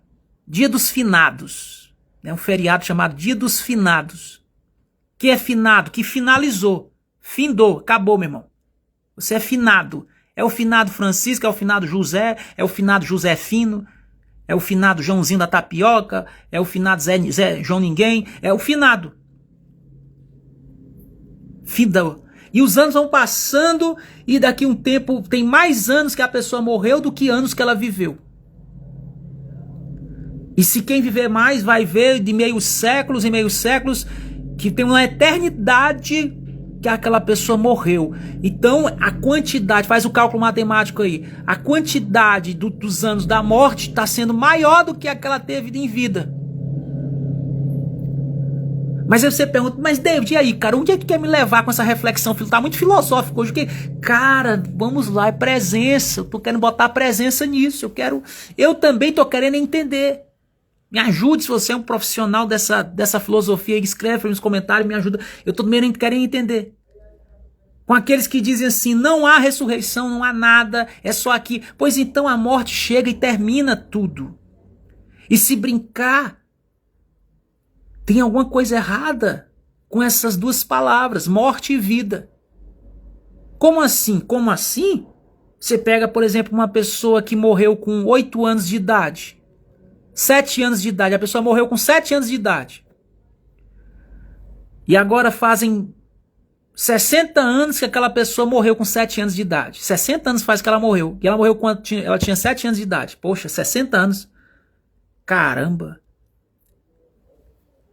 Dia dos Finados. É um feriado chamado Dia dos Finados. Que é finado, que finalizou. Findou, acabou, meu irmão. Você é finado. É o finado Francisco, é o finado José, é o finado Josefino, é o finado Joãozinho da Tapioca, é o finado Zé João Ninguém, é o finado. Fidão. E os anos vão passando e daqui um tempo tem mais anos que a pessoa morreu do que anos que ela viveu. E se quem viver mais vai ver de meios séculos e meios séculos que tem uma eternidade que aquela pessoa morreu. Então a quantidade, faz o cálculo matemático aí, a quantidade dos anos da morte está sendo maior do que aquela teve em vida. Mas aí você pergunta, mas David, e aí, cara, onde é que quer me levar com essa reflexão? Tá muito filosófico hoje, porque, cara, vamos lá, é presença, eu tô querendo botar presença nisso, eu também tô querendo entender. Me ajude se você é um profissional dessa filosofia, escreve nos comentários, me ajuda. Eu tô também querendo entender. Com aqueles que dizem assim, não há ressurreição, não há nada, é só aqui. Pois então a morte chega e termina tudo. E se brincar, tem alguma coisa errada com essas duas palavras, morte e vida. Como assim? Como assim? Você pega, por exemplo, uma pessoa que morreu com 8 anos de idade. 7 anos de idade. A pessoa morreu com 7 anos de idade. E agora fazem 60 anos que aquela pessoa morreu com 7 anos de idade. 60 anos faz que ela morreu. E ela morreu quando ela tinha 7 anos de idade. Poxa, 60 anos. Caramba.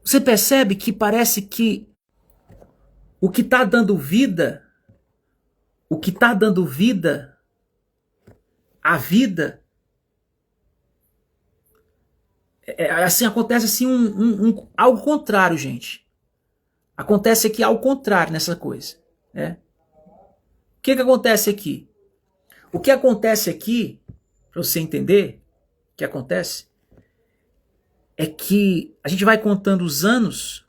Você percebe que parece que o que está dando vida, a vida, assim, acontece assim algo contrário, gente. Acontece aqui algo contrário nessa coisa. Né? O que acontece aqui? O que acontece aqui, para você entender o que acontece, é que a gente vai contando os anos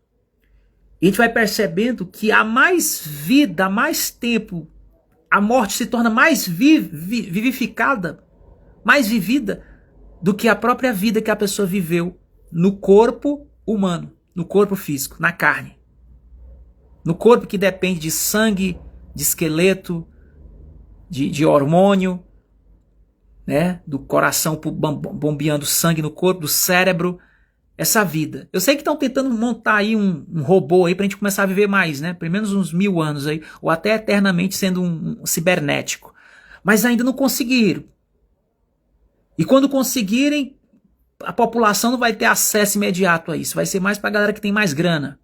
e a gente vai percebendo que há mais vida, há mais tempo, a morte se torna mais vivificada, mais vivida do que a própria vida que a pessoa viveu no corpo humano, no corpo físico, na carne. No corpo que depende de sangue, de esqueleto, de hormônio, né? Do coração bombeando sangue no corpo, do cérebro. Essa vida. Eu sei que estão tentando montar aí um robô aí pra gente começar a viver mais, né? Pelo menos uns 1000 anos aí, ou até eternamente sendo um cibernético. Mas ainda não conseguiram. E quando conseguirem, a população não vai ter acesso imediato a isso. Vai ser mais pra galera que tem mais grana.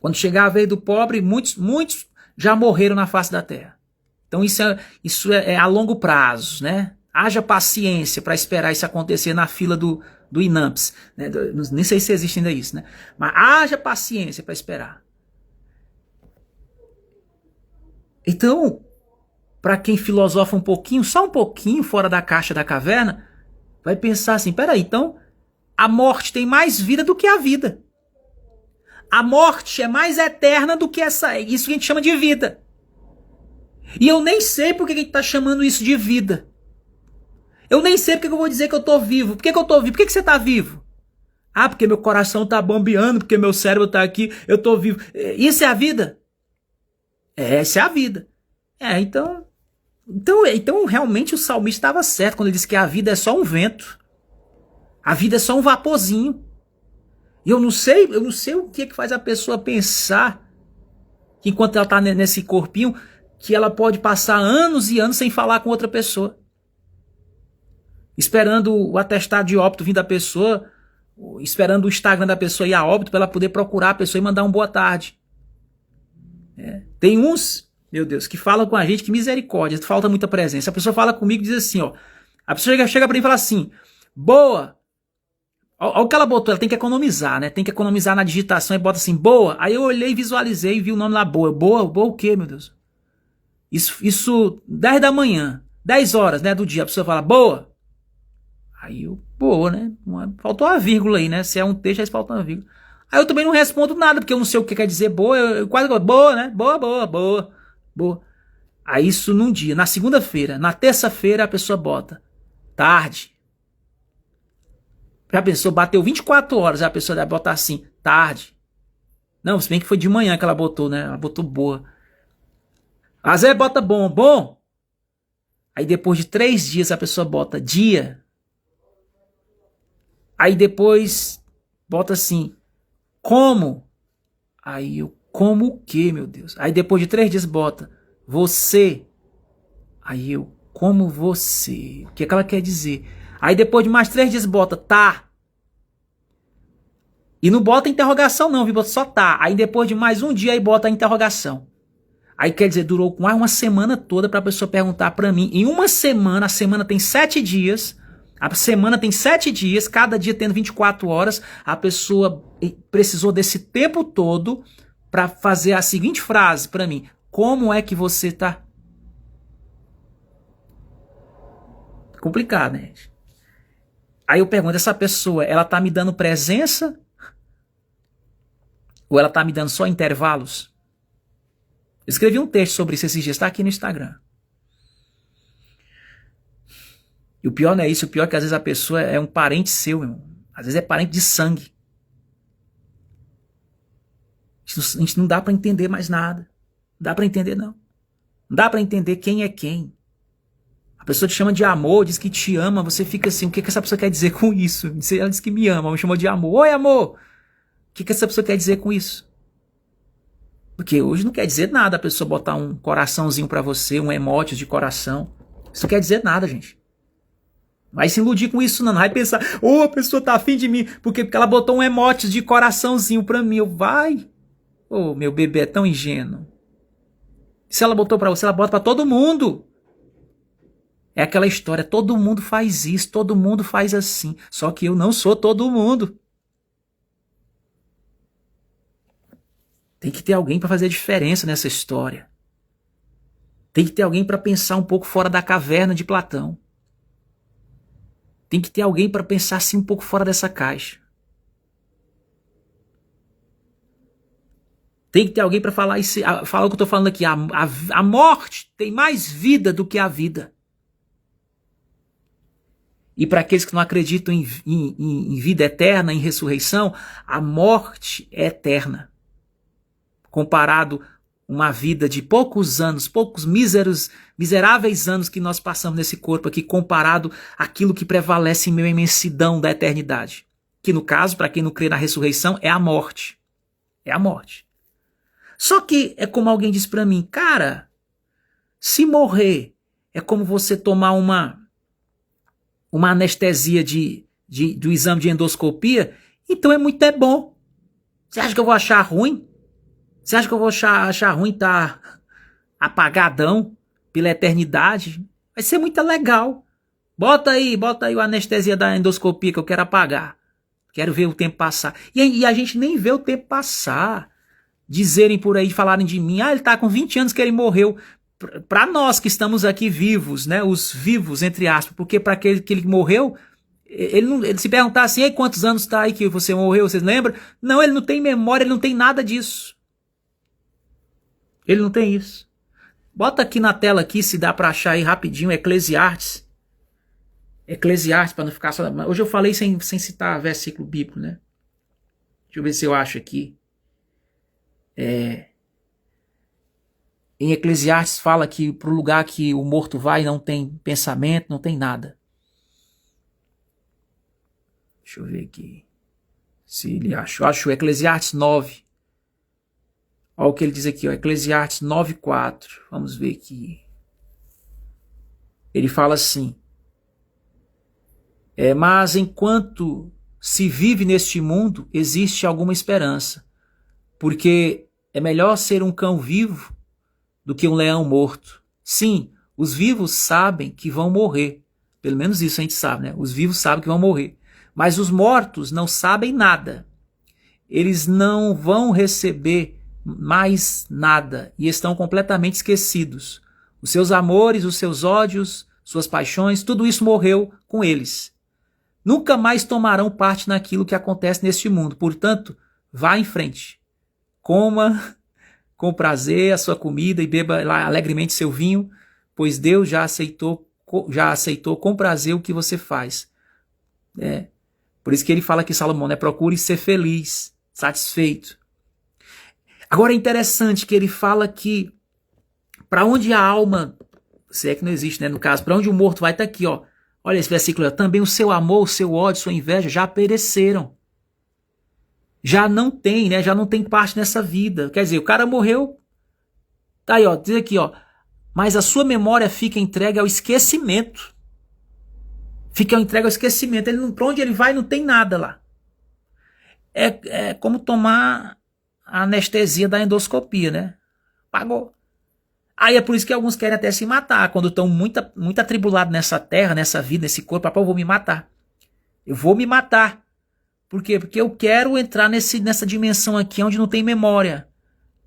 Quando chegar a vez do pobre, muitos já morreram na face da Terra. Então isso é a longo prazo, né? Haja paciência para esperar isso acontecer na fila do INAMPS, né? Nem sei se existe ainda isso, né? Mas haja paciência para esperar. Então, para quem filosofa um pouquinho, só um pouquinho fora da caixa da caverna, vai pensar assim, peraí, então a morte tem mais vida do que a vida. A morte é mais eterna do que isso que a gente chama de vida. E eu nem sei por que a gente está chamando isso de vida. Eu nem sei porque eu vou dizer que eu tô vivo. Por que eu tô vivo? Por que você tá vivo? Ah, porque meu coração tá bombeando, porque meu cérebro tá aqui, eu tô vivo. Isso é a vida? Essa é a vida. Então realmente o salmista estava certo quando ele disse que a vida é só um vento. A vida é só um vaporzinho. E eu não sei o que faz a pessoa pensar que enquanto ela tá nesse corpinho, que ela pode passar anos e anos sem falar com outra pessoa. Esperando o atestado de óbito vir da pessoa, esperando o Instagram da pessoa ir a óbito para ela poder procurar a pessoa e mandar um boa tarde. Tem uns, meu Deus, que falam com a gente, que misericórdia, falta muita presença. A pessoa fala comigo e diz assim, ó, a pessoa chega para mim e fala assim, boa, olha o que ela botou, ela tem que economizar, né? Tem que economizar na digitação e bota assim, boa. Aí eu olhei, visualizei e vi o nome lá, boa. Boa o quê, meu Deus? Isso 10 da manhã. 10 horas, né, do dia, a pessoa fala, boa. Aí eu, boa, né? Faltou uma vírgula aí, né? Se é um texto, aí falta uma vírgula. Aí eu também não respondo nada, porque eu não sei o que quer dizer boa. Eu quase boa, né? Boa, boa, boa, boa. Aí isso num dia. Na segunda-feira, na terça-feira, a pessoa bota tarde. Já pensou, bateu 24 horas, a pessoa deve botar assim, tarde. Não, se bem que foi de manhã que ela botou, né? Ela botou boa. Às vezes bota bom, bom. Aí depois de 3 dias a pessoa bota dia. Aí depois bota assim, como? Aí eu, como o quê, meu Deus? Aí depois de 3 dias bota, você. Aí eu, como você? O que é que ela quer dizer? Aí depois de mais 3 dias bota, tá. E não bota interrogação não, viu? Bota só tá. Aí depois de mais um dia aí bota a interrogação. Aí quer dizer, durou quase uma semana toda para a pessoa perguntar para mim. Em uma semana, a semana tem 7 dias. A semana tem 7 dias, cada dia tendo 24 horas. A pessoa precisou desse tempo todo para fazer a seguinte frase para mim. Como é que você tá? Complicado, né, gente? Aí eu pergunto, essa pessoa, ela tá me dando presença? Ou ela tá me dando só intervalos? Eu escrevi um texto sobre isso esses dias, tá aqui no Instagram. E o pior não é isso, o pior é que às vezes a pessoa é um parente seu, meu irmão. Às vezes é parente de sangue. A gente não dá pra entender mais nada. Não dá pra entender, não. Não dá pra entender quem é quem. A pessoa te chama de amor, diz que te ama, você fica assim, o que essa pessoa quer dizer com isso? Ela diz que me ama, me chamou de amor. Oi, amor! O que essa pessoa quer dizer com isso? Porque hoje não quer dizer nada a pessoa botar um coraçãozinho pra você, um emoji de coração. Isso não quer dizer nada, gente. Vai se iludir com isso não, vai pensar, a pessoa tá afim de mim, porque ela botou um emoji de coraçãozinho pra mim, vai. Meu bebê é tão ingênuo. Se ela botou pra você, ela bota pra todo mundo. É aquela história, todo mundo faz isso, todo mundo faz assim, só que eu não sou todo mundo. Tem que ter alguém pra fazer a diferença nessa história. Tem que ter alguém pra pensar um pouco fora da caverna de Platão. Tem que ter alguém para pensar assim um pouco fora dessa caixa. Tem que ter alguém para falar isso, falar o que eu estou falando aqui. A morte tem mais vida do que a vida. E para aqueles que não acreditam em vida eterna, em ressurreição, a morte é eterna. Comparado uma vida de poucos anos, poucos miseráveis anos que nós passamos nesse corpo aqui, comparado àquilo que prevalece em meio à imensidão da eternidade. Que no caso, para quem não crê na ressurreição, é a morte. É a morte. Só que é como alguém disse para mim, cara, se morrer é como você tomar uma anestesia do exame de endoscopia, então é muito bom. Você acha que eu vou achar ruim? Você acha que eu vou achar ruim estar apagadão pela eternidade? Vai ser muito legal. Bota aí a anestesia da endoscopia que eu quero apagar. Quero ver o tempo passar. E a gente nem vê o tempo passar. Dizerem por aí, falarem de mim, ele tá com 20 anos que ele morreu. Para nós que estamos aqui vivos, né? Os vivos, entre aspas, porque para aquele que ele morreu, ele se perguntar assim, quantos anos tá aí que você morreu, vocês lembram? Não, ele não tem memória, ele não tem nada disso. Ele não tem isso. Bota aqui na tela aqui, se dá para achar aí rapidinho, Eclesiastes. Eclesiastes, para não ficar só... Hoje eu falei sem citar versículo bíblico, né? Deixa eu ver se eu acho aqui. Em Eclesiastes fala que pro lugar que o morto vai não tem pensamento, não tem nada. Deixa eu ver aqui. Se ele achou. Acho Eclesiastes 9. Olha o que ele diz aqui, ó, Eclesiastes 9:4. Vamos ver aqui. Ele fala assim: mas enquanto se vive neste mundo, existe alguma esperança. Porque é melhor ser um cão vivo do que um leão morto. Sim, os vivos sabem que vão morrer. Pelo menos isso a gente sabe, né? Os vivos sabem que vão morrer. Mas os mortos não sabem nada. Eles não vão receber mais nada e estão completamente esquecidos. Os seus amores, os seus ódios suas paixões, tudo isso morreu com eles. Nunca mais tomarão parte naquilo que acontece neste mundo. Portanto, vá em frente. Coma com prazer a sua comida e beba lá alegremente seu vinho, pois Deus já aceitou com prazer o que você faz. Por isso que ele fala aqui, Salomão, né? Procure ser feliz, satisfeito. Agora é interessante que ele fala que para onde a alma, se é que não existe, né? No caso, para onde o morto vai, tá aqui, ó. Olha esse versículo, também o seu amor, o seu ódio, sua inveja já pereceram. Já não tem, né? Já não tem parte nessa vida. Quer dizer, o cara morreu. Tá aí, ó. Diz aqui, ó. Mas a sua memória fica entregue ao esquecimento. Fica entregue ao esquecimento. Pra onde ele vai, não tem nada lá. É como tomar a anestesia da endoscopia, né? Pagou. Aí é por isso que alguns querem até se matar. Quando estão muito atribulados nessa terra, nessa vida, nesse corpo. Eu vou me matar. Eu vou me matar. Por quê? Porque eu quero entrar nessa dimensão aqui onde não tem memória.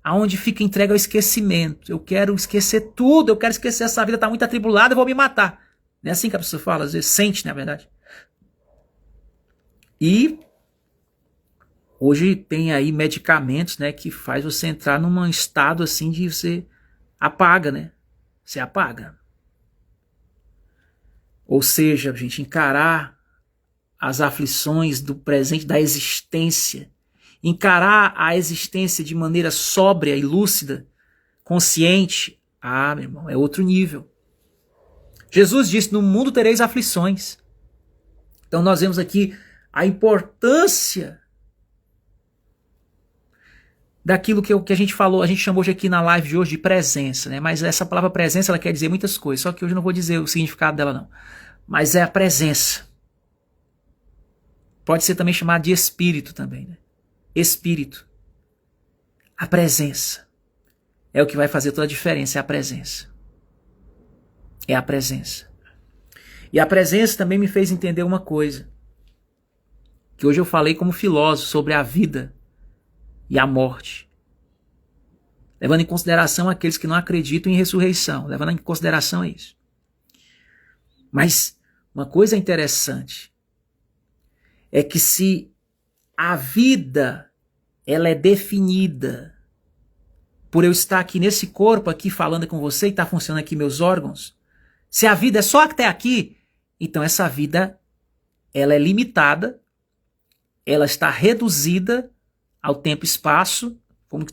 Onde fica entregue ao esquecimento. Eu quero esquecer tudo. Eu quero esquecer essa vida. Está muito atribulada. Eu vou me matar. Não é assim que a pessoa fala? Às vezes sente, na verdade. E hoje tem aí medicamentos, né, que faz você entrar num estado assim de você apaga, né? Você apaga. Ou seja, a gente encarar as aflições do presente, da existência, encarar a existência de maneira sóbria e lúcida, consciente, meu irmão, é outro nível. Jesus disse, no mundo tereis aflições. Então nós vemos aqui a importância daquilo que a gente falou, a gente chamou hoje aqui na live de hoje de presença, né? Mas essa palavra presença, ela quer dizer muitas coisas, só que hoje eu não vou dizer o significado dela não. Mas é a presença. Pode ser também chamado de espírito também, né? Espírito. A presença. É o que vai fazer toda a diferença, é a presença. É a presença. E a presença também me fez entender uma coisa. Que hoje eu falei como filósofo sobre a vida e a morte. Levando em consideração aqueles que não acreditam em ressurreição. Levando em consideração isso. Mas uma coisa interessante é que se a vida ela é definida por eu estar aqui nesse corpo aqui falando com você e estar funcionando aqui meus órgãos, se a vida é só até aqui, então essa vida ela é limitada, ela está reduzida ao tempo e espaço,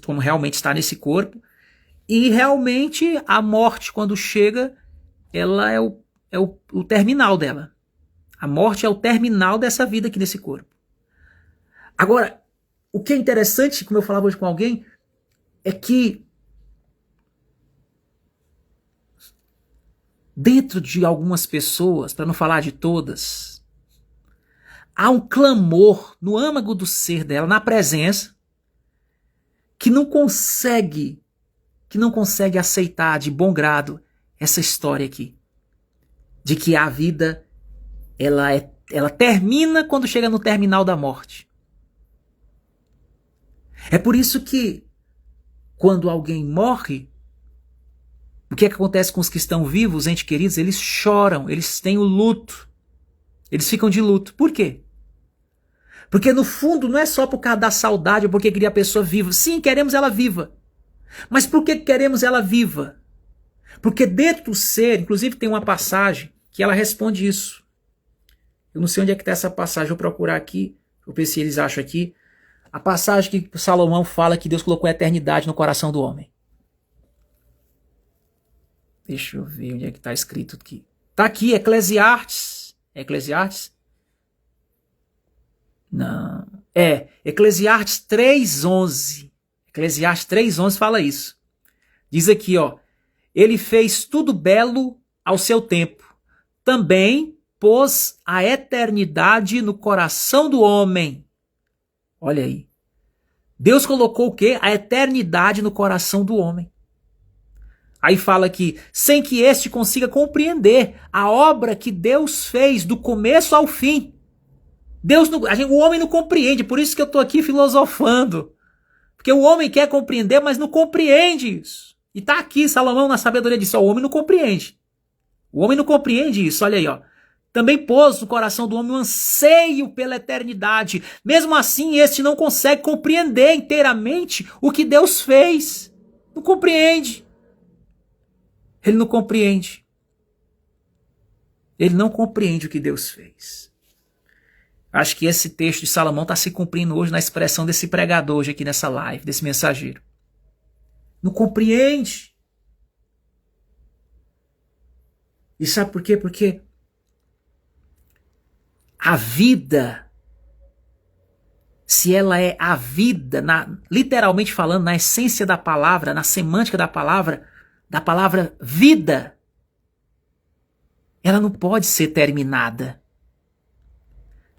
como realmente está nesse corpo, e realmente a morte quando chega, ela é o terminal dela. A morte é o terminal dessa vida aqui nesse corpo. Agora, o que é interessante, como eu falava hoje com alguém, é que dentro de algumas pessoas, para não falar de todas, há um clamor no âmago do ser dela, na presença, que não consegue aceitar de bom grado essa história aqui, de que a vida ela termina quando chega no terminal da morte. É por isso que quando alguém morre, o que acontece com os que estão vivos, os entes queridos? Eles choram, eles têm o luto. Eles ficam de luto. Por quê? Porque no fundo não é só por causa da saudade ou porque queria a pessoa viva. Sim, queremos ela viva. Mas por que queremos ela viva? Porque dentro do ser, inclusive tem uma passagem que ela responde isso. Eu não sei onde é que está essa passagem, vou procurar aqui, vou ver se eles acham aqui. A passagem que Salomão fala que Deus colocou a eternidade no coração do homem. Deixa eu ver onde é que está escrito aqui. Está aqui, Eclesiastes. Eclesiastes? Não. Eclesiastes 3:11. Eclesiastes 3:11 fala isso. Diz aqui, ó. Ele fez tudo belo ao seu tempo. Também pôs a eternidade no coração do homem. Olha aí. Deus colocou o quê? A eternidade no coração do homem. Aí fala aqui, sem que este consiga compreender a obra que Deus fez do começo ao fim. O homem não compreende, por isso que eu estou aqui filosofando. Porque o homem quer compreender, mas não compreende isso. E está aqui, Salomão na sabedoria disse, o homem não compreende. O homem não compreende isso, olha aí, ó. Também pôs no coração do homem um anseio pela eternidade. Mesmo assim, este não consegue compreender inteiramente o que Deus fez. Não compreende. Ele não compreende. Ele não compreende o que Deus fez. Acho que esse texto de Salomão está se cumprindo hoje na expressão desse pregador hoje aqui nessa live, desse mensageiro. Não compreende. E sabe por quê? Porque a vida, se ela é a vida, literalmente falando, na essência da palavra, na semântica da palavra vida, ela não pode ser terminada.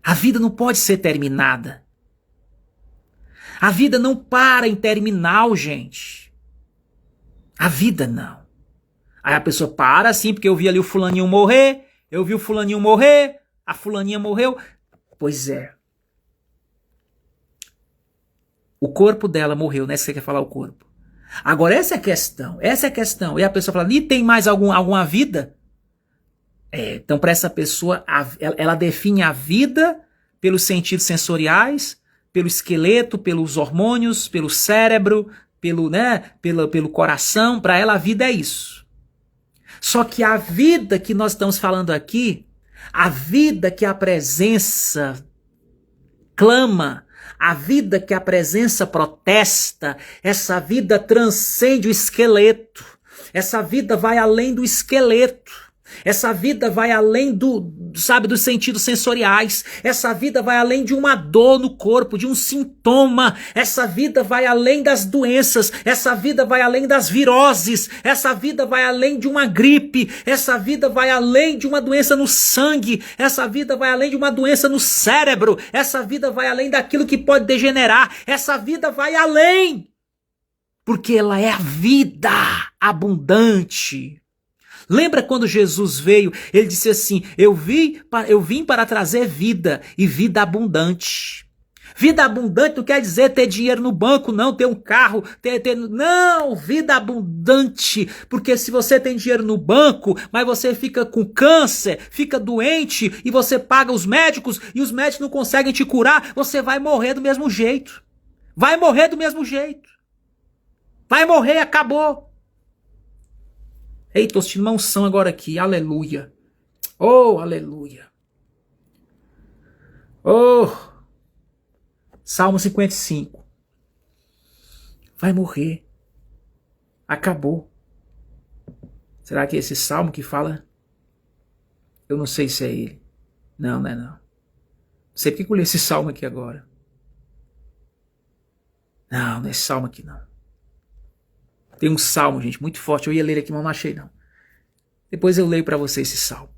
A vida não pode ser terminada. A vida não para em terminal, gente. A vida não. Aí a pessoa para assim, porque eu vi ali o fulaninho morrer, a fulaninha morreu. Pois é. O corpo dela morreu, né? Você quer falar o corpo. Agora essa é a questão. E a pessoa fala, e tem mais alguma vida? Então para essa pessoa, ela define a vida pelos sentidos sensoriais, pelo esqueleto, pelos hormônios, pelo cérebro, pelo coração. Para ela a vida é isso. Só que a vida que nós estamos falando aqui, a vida que a presença clama, a vida que a presença protesta, essa vida transcende o esqueleto, essa vida vai além do esqueleto. Essa vida vai além dos sentidos sensoriais. Essa vida vai além de uma dor no corpo, de um sintoma. Essa vida vai além das doenças. Essa vida vai além das viroses. Essa vida vai além de uma gripe. Essa vida vai além de uma doença no sangue. Essa vida vai além de uma doença no cérebro. Essa vida vai além daquilo que pode degenerar. Essa vida vai além. Porque ela é a vida abundante. Lembra quando Jesus veio, ele disse assim, eu vim para trazer vida e vida abundante. Vida abundante não quer dizer ter dinheiro no banco, não, ter um carro, não, vida abundante, porque se você tem dinheiro no banco, mas você fica com câncer, fica doente e você paga os médicos e os médicos não conseguem te curar, você vai morrer do mesmo jeito. Vai morrer do mesmo jeito. Vai morrer, acabou. Ei, estou sentindo uma unção agora aqui, aleluia. Oh, aleluia. Oh, Salmo 55. Vai morrer. Acabou. Será que é esse salmo que fala? Eu não sei se é ele. Não, não é não. Não sei porque eu li esse salmo aqui agora. Não, não é esse salmo aqui não. Tem um salmo, gente, muito forte. Eu ia ler aqui, mas não achei, não. Depois eu leio para você esse salmo.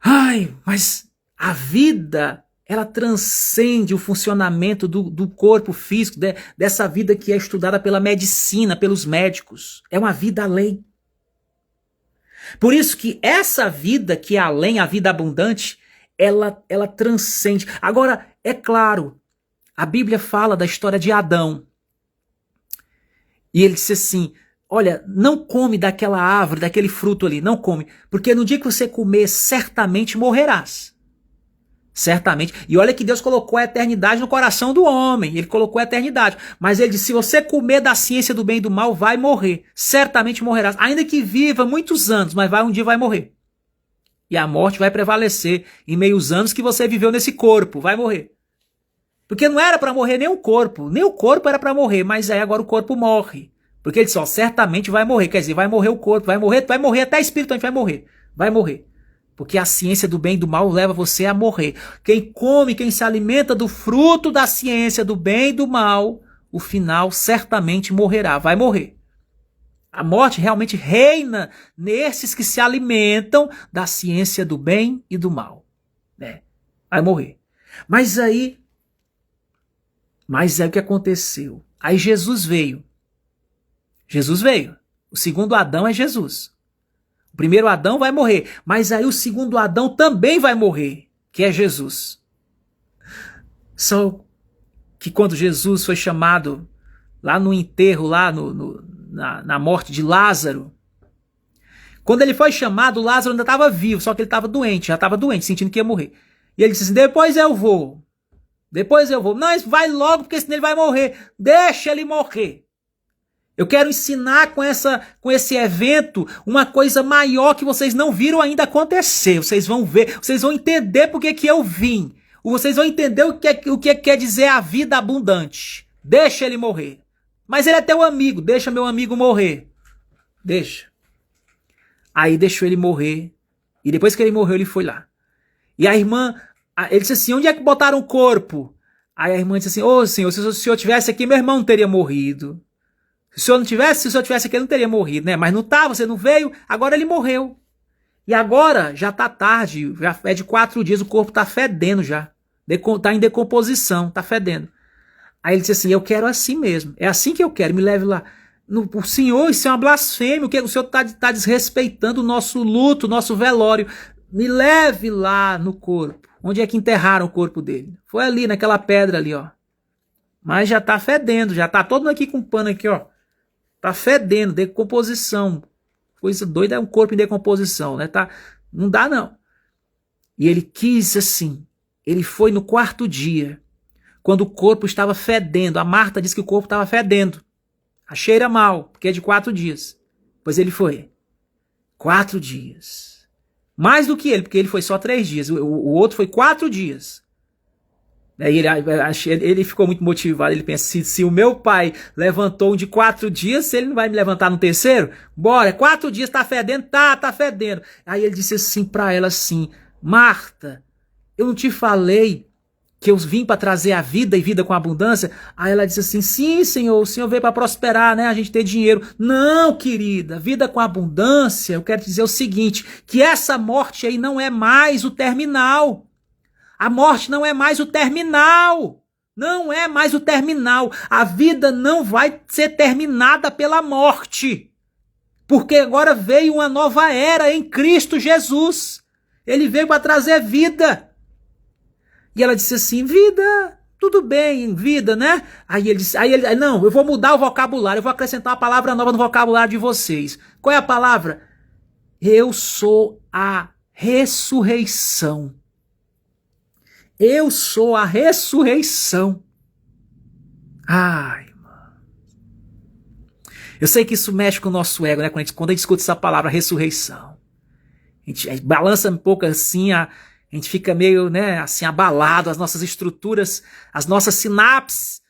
Ai, mas a vida, ela transcende o funcionamento do corpo físico, dessa vida que é estudada pela medicina, pelos médicos. É uma vida além. Por isso que essa vida que é além, a vida abundante, ela transcende. Agora, é claro, a Bíblia fala da história de Adão. E ele disse assim, olha, não come daquela árvore, daquele fruto ali, não come, porque no dia que você comer, certamente morrerás. Certamente. E olha que Deus colocou a eternidade no coração do homem, ele colocou a eternidade. Mas ele disse, se você comer da ciência do bem e do mal, vai morrer. Certamente morrerás. Ainda que viva muitos anos, mas um dia vai morrer. E a morte vai prevalecer em meio aos anos que você viveu nesse corpo, vai morrer. Porque não era para morrer nem o corpo era para morrer, mas aí agora o corpo morre. Porque ele disse, ó, certamente vai morrer, quer dizer, vai morrer o corpo, vai morrer até espiritualmente, vai morrer. Porque a ciência do bem e do mal leva você a morrer. Quem come, quem se alimenta do fruto da ciência do bem e do mal, o final certamente morrerá, vai morrer. A morte realmente reina nesses que se alimentam da ciência do bem e do mal. Né? Vai morrer. Mas aí o que aconteceu? Aí Jesus veio. O segundo Adão é Jesus. O primeiro Adão vai morrer. Mas aí o segundo Adão também vai morrer, que é Jesus. Só que quando Jesus foi chamado lá no enterro, lá na morte de Lázaro, Quando ele foi chamado, Lázaro ainda estava vivo, só que ele estava doente, já estava doente, sentindo que ia morrer. E ele disse assim, depois eu vou. Não, vai logo, porque senão ele vai morrer. Deixa ele morrer. Eu quero ensinar com esse evento uma coisa maior que vocês não viram ainda acontecer. Vocês vão ver, vocês vão entender por que eu vim. Vocês vão entender o que quer dizer a vida abundante. Deixa ele morrer. Mas ele é teu amigo, deixa meu amigo morrer. Deixa. Aí deixou ele morrer. E depois que ele morreu, ele foi lá. E a irmã, ele disse assim, onde é que botaram o corpo? Aí a irmã disse assim, ô senhor, se o senhor tivesse aqui, meu irmão não teria morrido. Se o senhor tivesse aqui, ele não teria morrido, né? Mas não tá, você não veio, agora ele morreu. E agora já tá tarde, já é de 4 dias, o corpo tá fedendo já. Tá em decomposição, tá fedendo. Aí ele disse assim, eu quero assim mesmo, é assim que eu quero, me leve lá. O senhor, isso é uma blasfêmia, o senhor tá desrespeitando o nosso luto, o nosso velório. Me leve lá no corpo. Onde é que enterraram o corpo dele? Foi ali, naquela pedra ali, ó. Mas já tá fedendo, já tá todo mundo aqui com pano aqui, ó. Tá fedendo, decomposição. Coisa doida é um corpo em decomposição, né? Não dá, não. E ele quis assim. Ele foi no 4º dia, quando o corpo estava fedendo. A Marta disse que o corpo estava fedendo. A cheira mal, porque é de 4 dias. Pois ele foi. 4 dias. Mais do que ele, porque ele foi só 3 dias. O outro foi 4 dias. Aí ele ficou muito motivado, ele pensa, se o meu pai levantou um de 4 dias, ele não vai me levantar no 3º? Bora, 4 dias, tá fedendo? Tá fedendo. Aí ele disse assim pra ela assim, Marta, eu não te falei que eu vim para trazer a vida e vida com abundância? Aí ela disse assim, sim senhor, o senhor veio para prosperar, né, a gente ter dinheiro. Não, querida, vida com abundância, eu quero dizer o seguinte, que essa morte aí não é mais o terminal. A morte não é mais o terminal. Não é mais o terminal. A vida não vai ser terminada pela morte. Porque agora veio uma nova era em Cristo Jesus. Ele veio para trazer vida. E ela disse assim, vida, tudo bem, vida, né? Aí ele disse, não, eu vou mudar o vocabulário, eu vou acrescentar uma palavra nova no vocabulário de vocês. Qual é a palavra? Eu sou a ressurreição. Eu sou a ressurreição. Ai, mano. Eu sei que isso mexe com o nosso ego, né? Quando a gente escuta essa palavra, ressurreição. A gente balança um pouco assim, a gente fica meio, né, assim, abalado, as nossas estruturas, as nossas sinapses,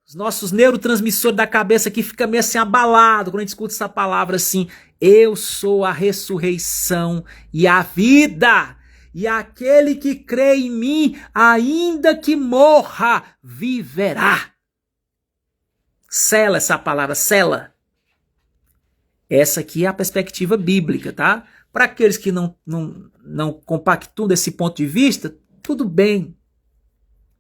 os nossos neurotransmissores da cabeça aqui fica meio assim abalado quando a gente escuta essa palavra assim. Eu sou a ressurreição e a vida. E aquele que crê em mim, ainda que morra, viverá. Sela essa palavra, sela. Essa aqui é a perspectiva bíblica, tá? Para aqueles que não compactuam desse ponto de vista, tudo bem.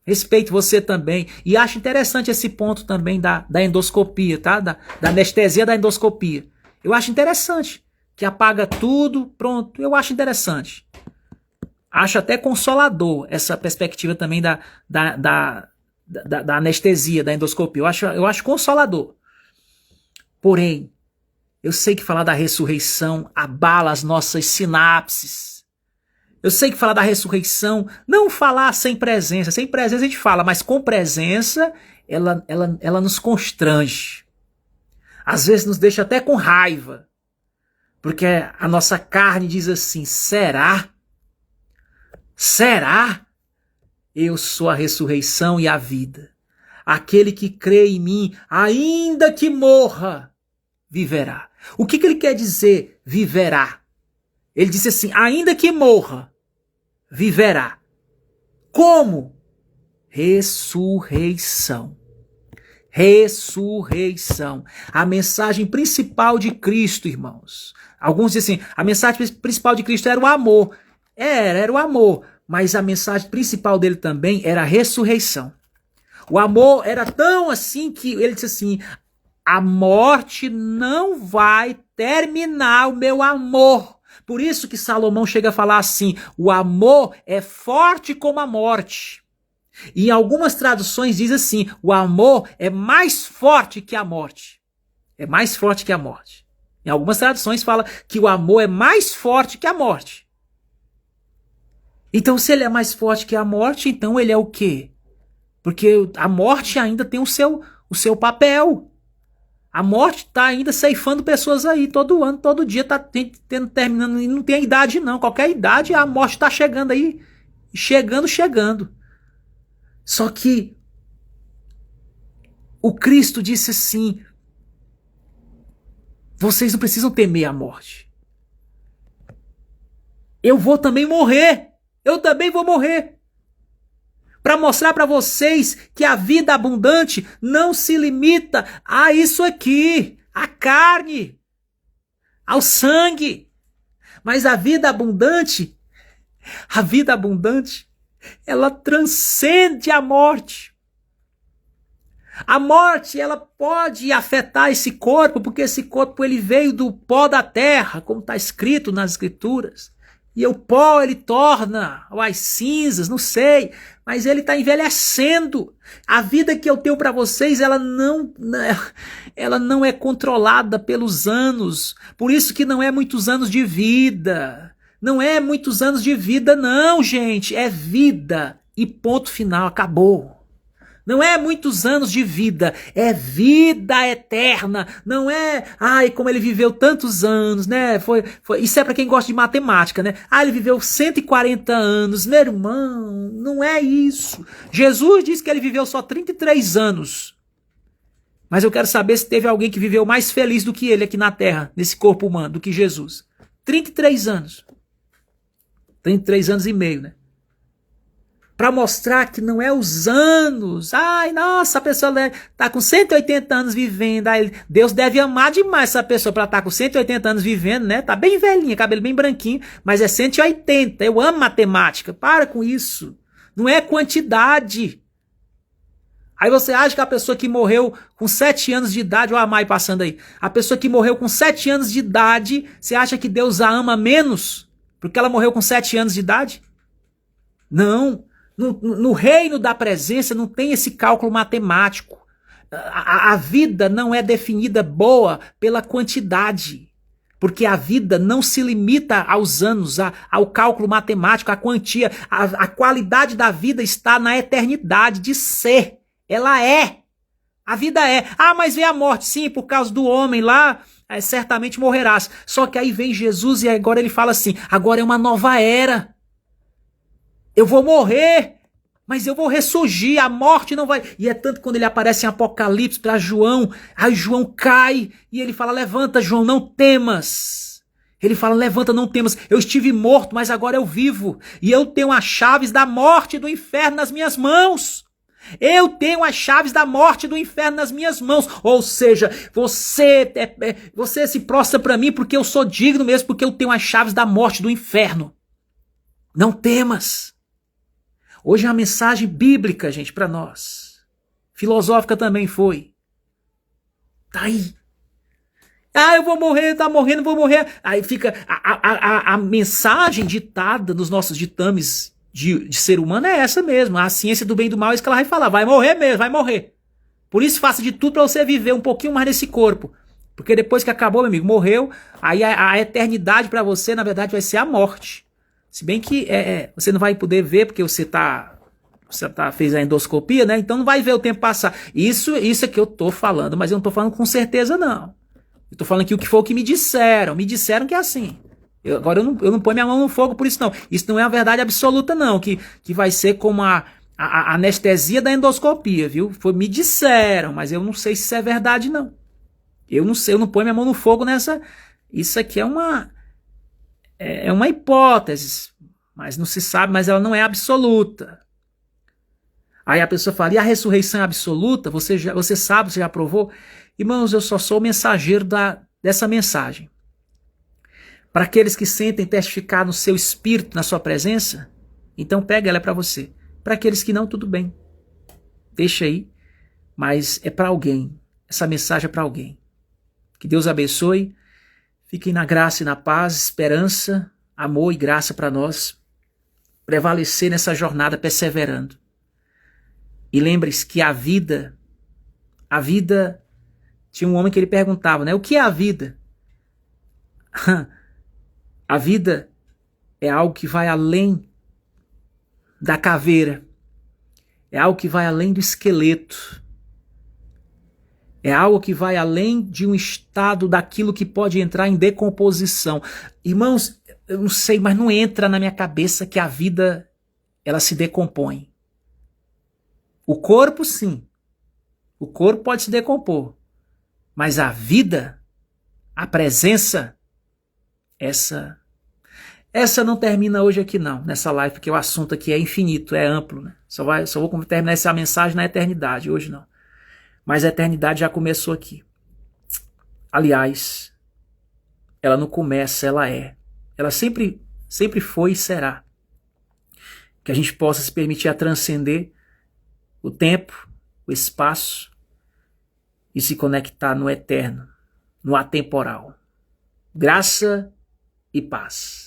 Respeito você também. E acho interessante esse ponto também da endoscopia, tá? Da anestesia da endoscopia. Eu acho interessante. Que apaga tudo, pronto. Eu acho interessante. Acho até consolador essa perspectiva também da anestesia, da endoscopia. Eu acho consolador. Porém, eu sei que falar da ressurreição abala as nossas sinapses. Eu sei que falar da ressurreição, não falar sem presença. Sem presença a gente fala, mas com presença ela nos constrange. Às vezes nos deixa até com raiva. Porque a nossa carne diz assim, será? Será? Eu sou a ressurreição e a vida. Aquele que crê em mim, ainda que morra, viverá. O que ele quer dizer, viverá? Ele disse assim, ainda que morra, viverá. Como? Ressurreição. Ressurreição. A mensagem principal de Cristo, irmãos. Alguns dizem assim, a mensagem principal de Cristo era o amor. Era o amor, mas a mensagem principal dele também era a ressurreição. O amor era tão assim que ele disse assim, a morte não vai terminar o meu amor. Por isso que Salomão chega a falar assim, o amor é forte como a morte. E em algumas traduções diz assim, o amor é mais forte que a morte. É mais forte que a morte. Em algumas traduções fala que o amor é mais forte que a morte. Então, se ele é mais forte que a morte, então ele é o quê? Porque a morte ainda tem o seu papel. A morte está ainda ceifando pessoas aí, todo ano, todo dia, está terminando, e não tem idade não, qualquer idade a morte está chegando aí, chegando. Só que o Cristo disse assim, vocês não precisam temer a morte. Eu vou também morrer, eu também vou morrer. Para mostrar para vocês que a vida abundante não se limita a isso aqui, à carne, ao sangue. Mas a vida abundante, ela transcende a morte. A morte, ela pode afetar esse corpo, porque esse corpo ele veio do pó da terra, como está escrito nas escrituras. E o pó ele torna, ou as cinzas, não sei, mas ele está envelhecendo. A vida que eu tenho para vocês, ela não é controlada pelos anos. Por isso que não é muitos anos de vida. Não é muitos anos de vida, não, gente. É vida. E ponto final, acabou. Não é muitos anos de vida, é vida eterna. Não é, ai, como ele viveu tantos anos, né? Isso é para quem gosta de matemática, né? Ah, ele viveu 140 anos. Meu irmão, não é isso. Jesus disse que ele viveu só 33 anos. Mas eu quero saber se teve alguém que viveu mais feliz do que ele aqui na Terra, nesse corpo humano, do que Jesus. 33 anos. 33 anos e meio, né? Para mostrar que não é os anos. Ai, nossa, a pessoa está com 180 anos vivendo. Ai, Deus deve amar demais essa pessoa para estar com 180 anos vivendo, né? Tá bem velhinha, cabelo bem branquinho, mas é 180. Eu amo matemática. Para com isso. Não é quantidade. Aí você acha que a pessoa que morreu com 7 anos de idade, olha a Mai passando aí. A pessoa que morreu com 7 anos de idade, você acha que Deus a ama menos? Porque ela morreu com 7 anos de idade? Não. No reino da presença não tem esse cálculo matemático. A vida não é definida boa pela quantidade. Porque a vida não se limita aos anos, ao cálculo matemático, à quantia. A qualidade da vida está na eternidade de ser. Ela é. A vida é. Ah, mas vem a morte. Sim, por causa do homem lá, certamente morrerás. Só que aí vem Jesus e agora ele fala assim, agora é uma nova era. Eu vou morrer, mas eu vou ressurgir, a morte não vai... E é tanto quando ele aparece em Apocalipse para João, aí João cai e ele fala, levanta João, não temas. Ele fala, levanta, não temas, eu estive morto, mas agora eu vivo. E eu tenho as chaves da morte e do inferno nas minhas mãos. Eu tenho as chaves da morte e do inferno nas minhas mãos. Ou seja, você se prostra para mim porque eu sou digno mesmo, porque eu tenho as chaves da morte e do inferno. Não temas. Hoje é uma mensagem bíblica, gente, para nós. Filosófica também foi. Tá aí. Ah, eu vou morrer, tá morrendo, vou morrer. Aí fica a mensagem ditada nos nossos ditames de ser humano é essa mesmo. A ciência do bem e do mal é isso que ela vai falar. Vai morrer mesmo, vai morrer. Por isso faça de tudo para você viver um pouquinho mais nesse corpo. Porque depois que acabou, meu amigo, morreu, aí a eternidade para você, na verdade, vai ser a morte. Se bem que você não vai poder ver porque você fez a endoscopia, né? Então não vai ver o tempo passar. Isso é que eu tô falando, mas eu não tô falando com certeza, não. Eu tô falando aqui o que foi o que me disseram. Me disseram que é assim. Agora eu não ponho minha mão no fogo por isso, não. Isso não é a verdade absoluta, não. Que vai ser como a anestesia da endoscopia, viu? Me disseram, mas eu não sei se isso é verdade, não. Eu não sei, eu não ponho minha mão no fogo nessa... Isso aqui é uma hipótese, mas não se sabe, mas ela não é absoluta. Aí a pessoa fala, e a ressurreição é absoluta? Você sabe, você já provou? Irmãos, eu só sou o mensageiro dessa mensagem. Para aqueles que sentem testificar no seu espírito, na sua presença, então pega ela para você. Para aqueles que não, tudo bem. Deixa aí, mas é para alguém. Essa mensagem é para alguém. Que Deus abençoe. Fiquem na graça e na paz, esperança, amor e graça para nós prevalecer nessa jornada perseverando. E lembre-se que a vida, tinha um homem que ele perguntava, né? O que é a vida? A vida é algo que vai além da caveira. É algo que vai além do esqueleto. É algo que vai além de um estado daquilo que pode entrar em decomposição. Irmãos, eu não sei, mas não entra na minha cabeça que a vida ela se decompõe. O corpo, sim. O corpo pode se decompor. Mas a vida, a presença, essa não termina hoje aqui não, nessa live, porque o assunto aqui é infinito, é amplo, né? Só vou terminar essa mensagem na eternidade, hoje não. Mas a eternidade já começou aqui. Aliás, ela não começa, ela é. Ela sempre foi e será. Que a gente possa se permitir a transcender o tempo, o espaço e se conectar no eterno, no atemporal. Graça e paz.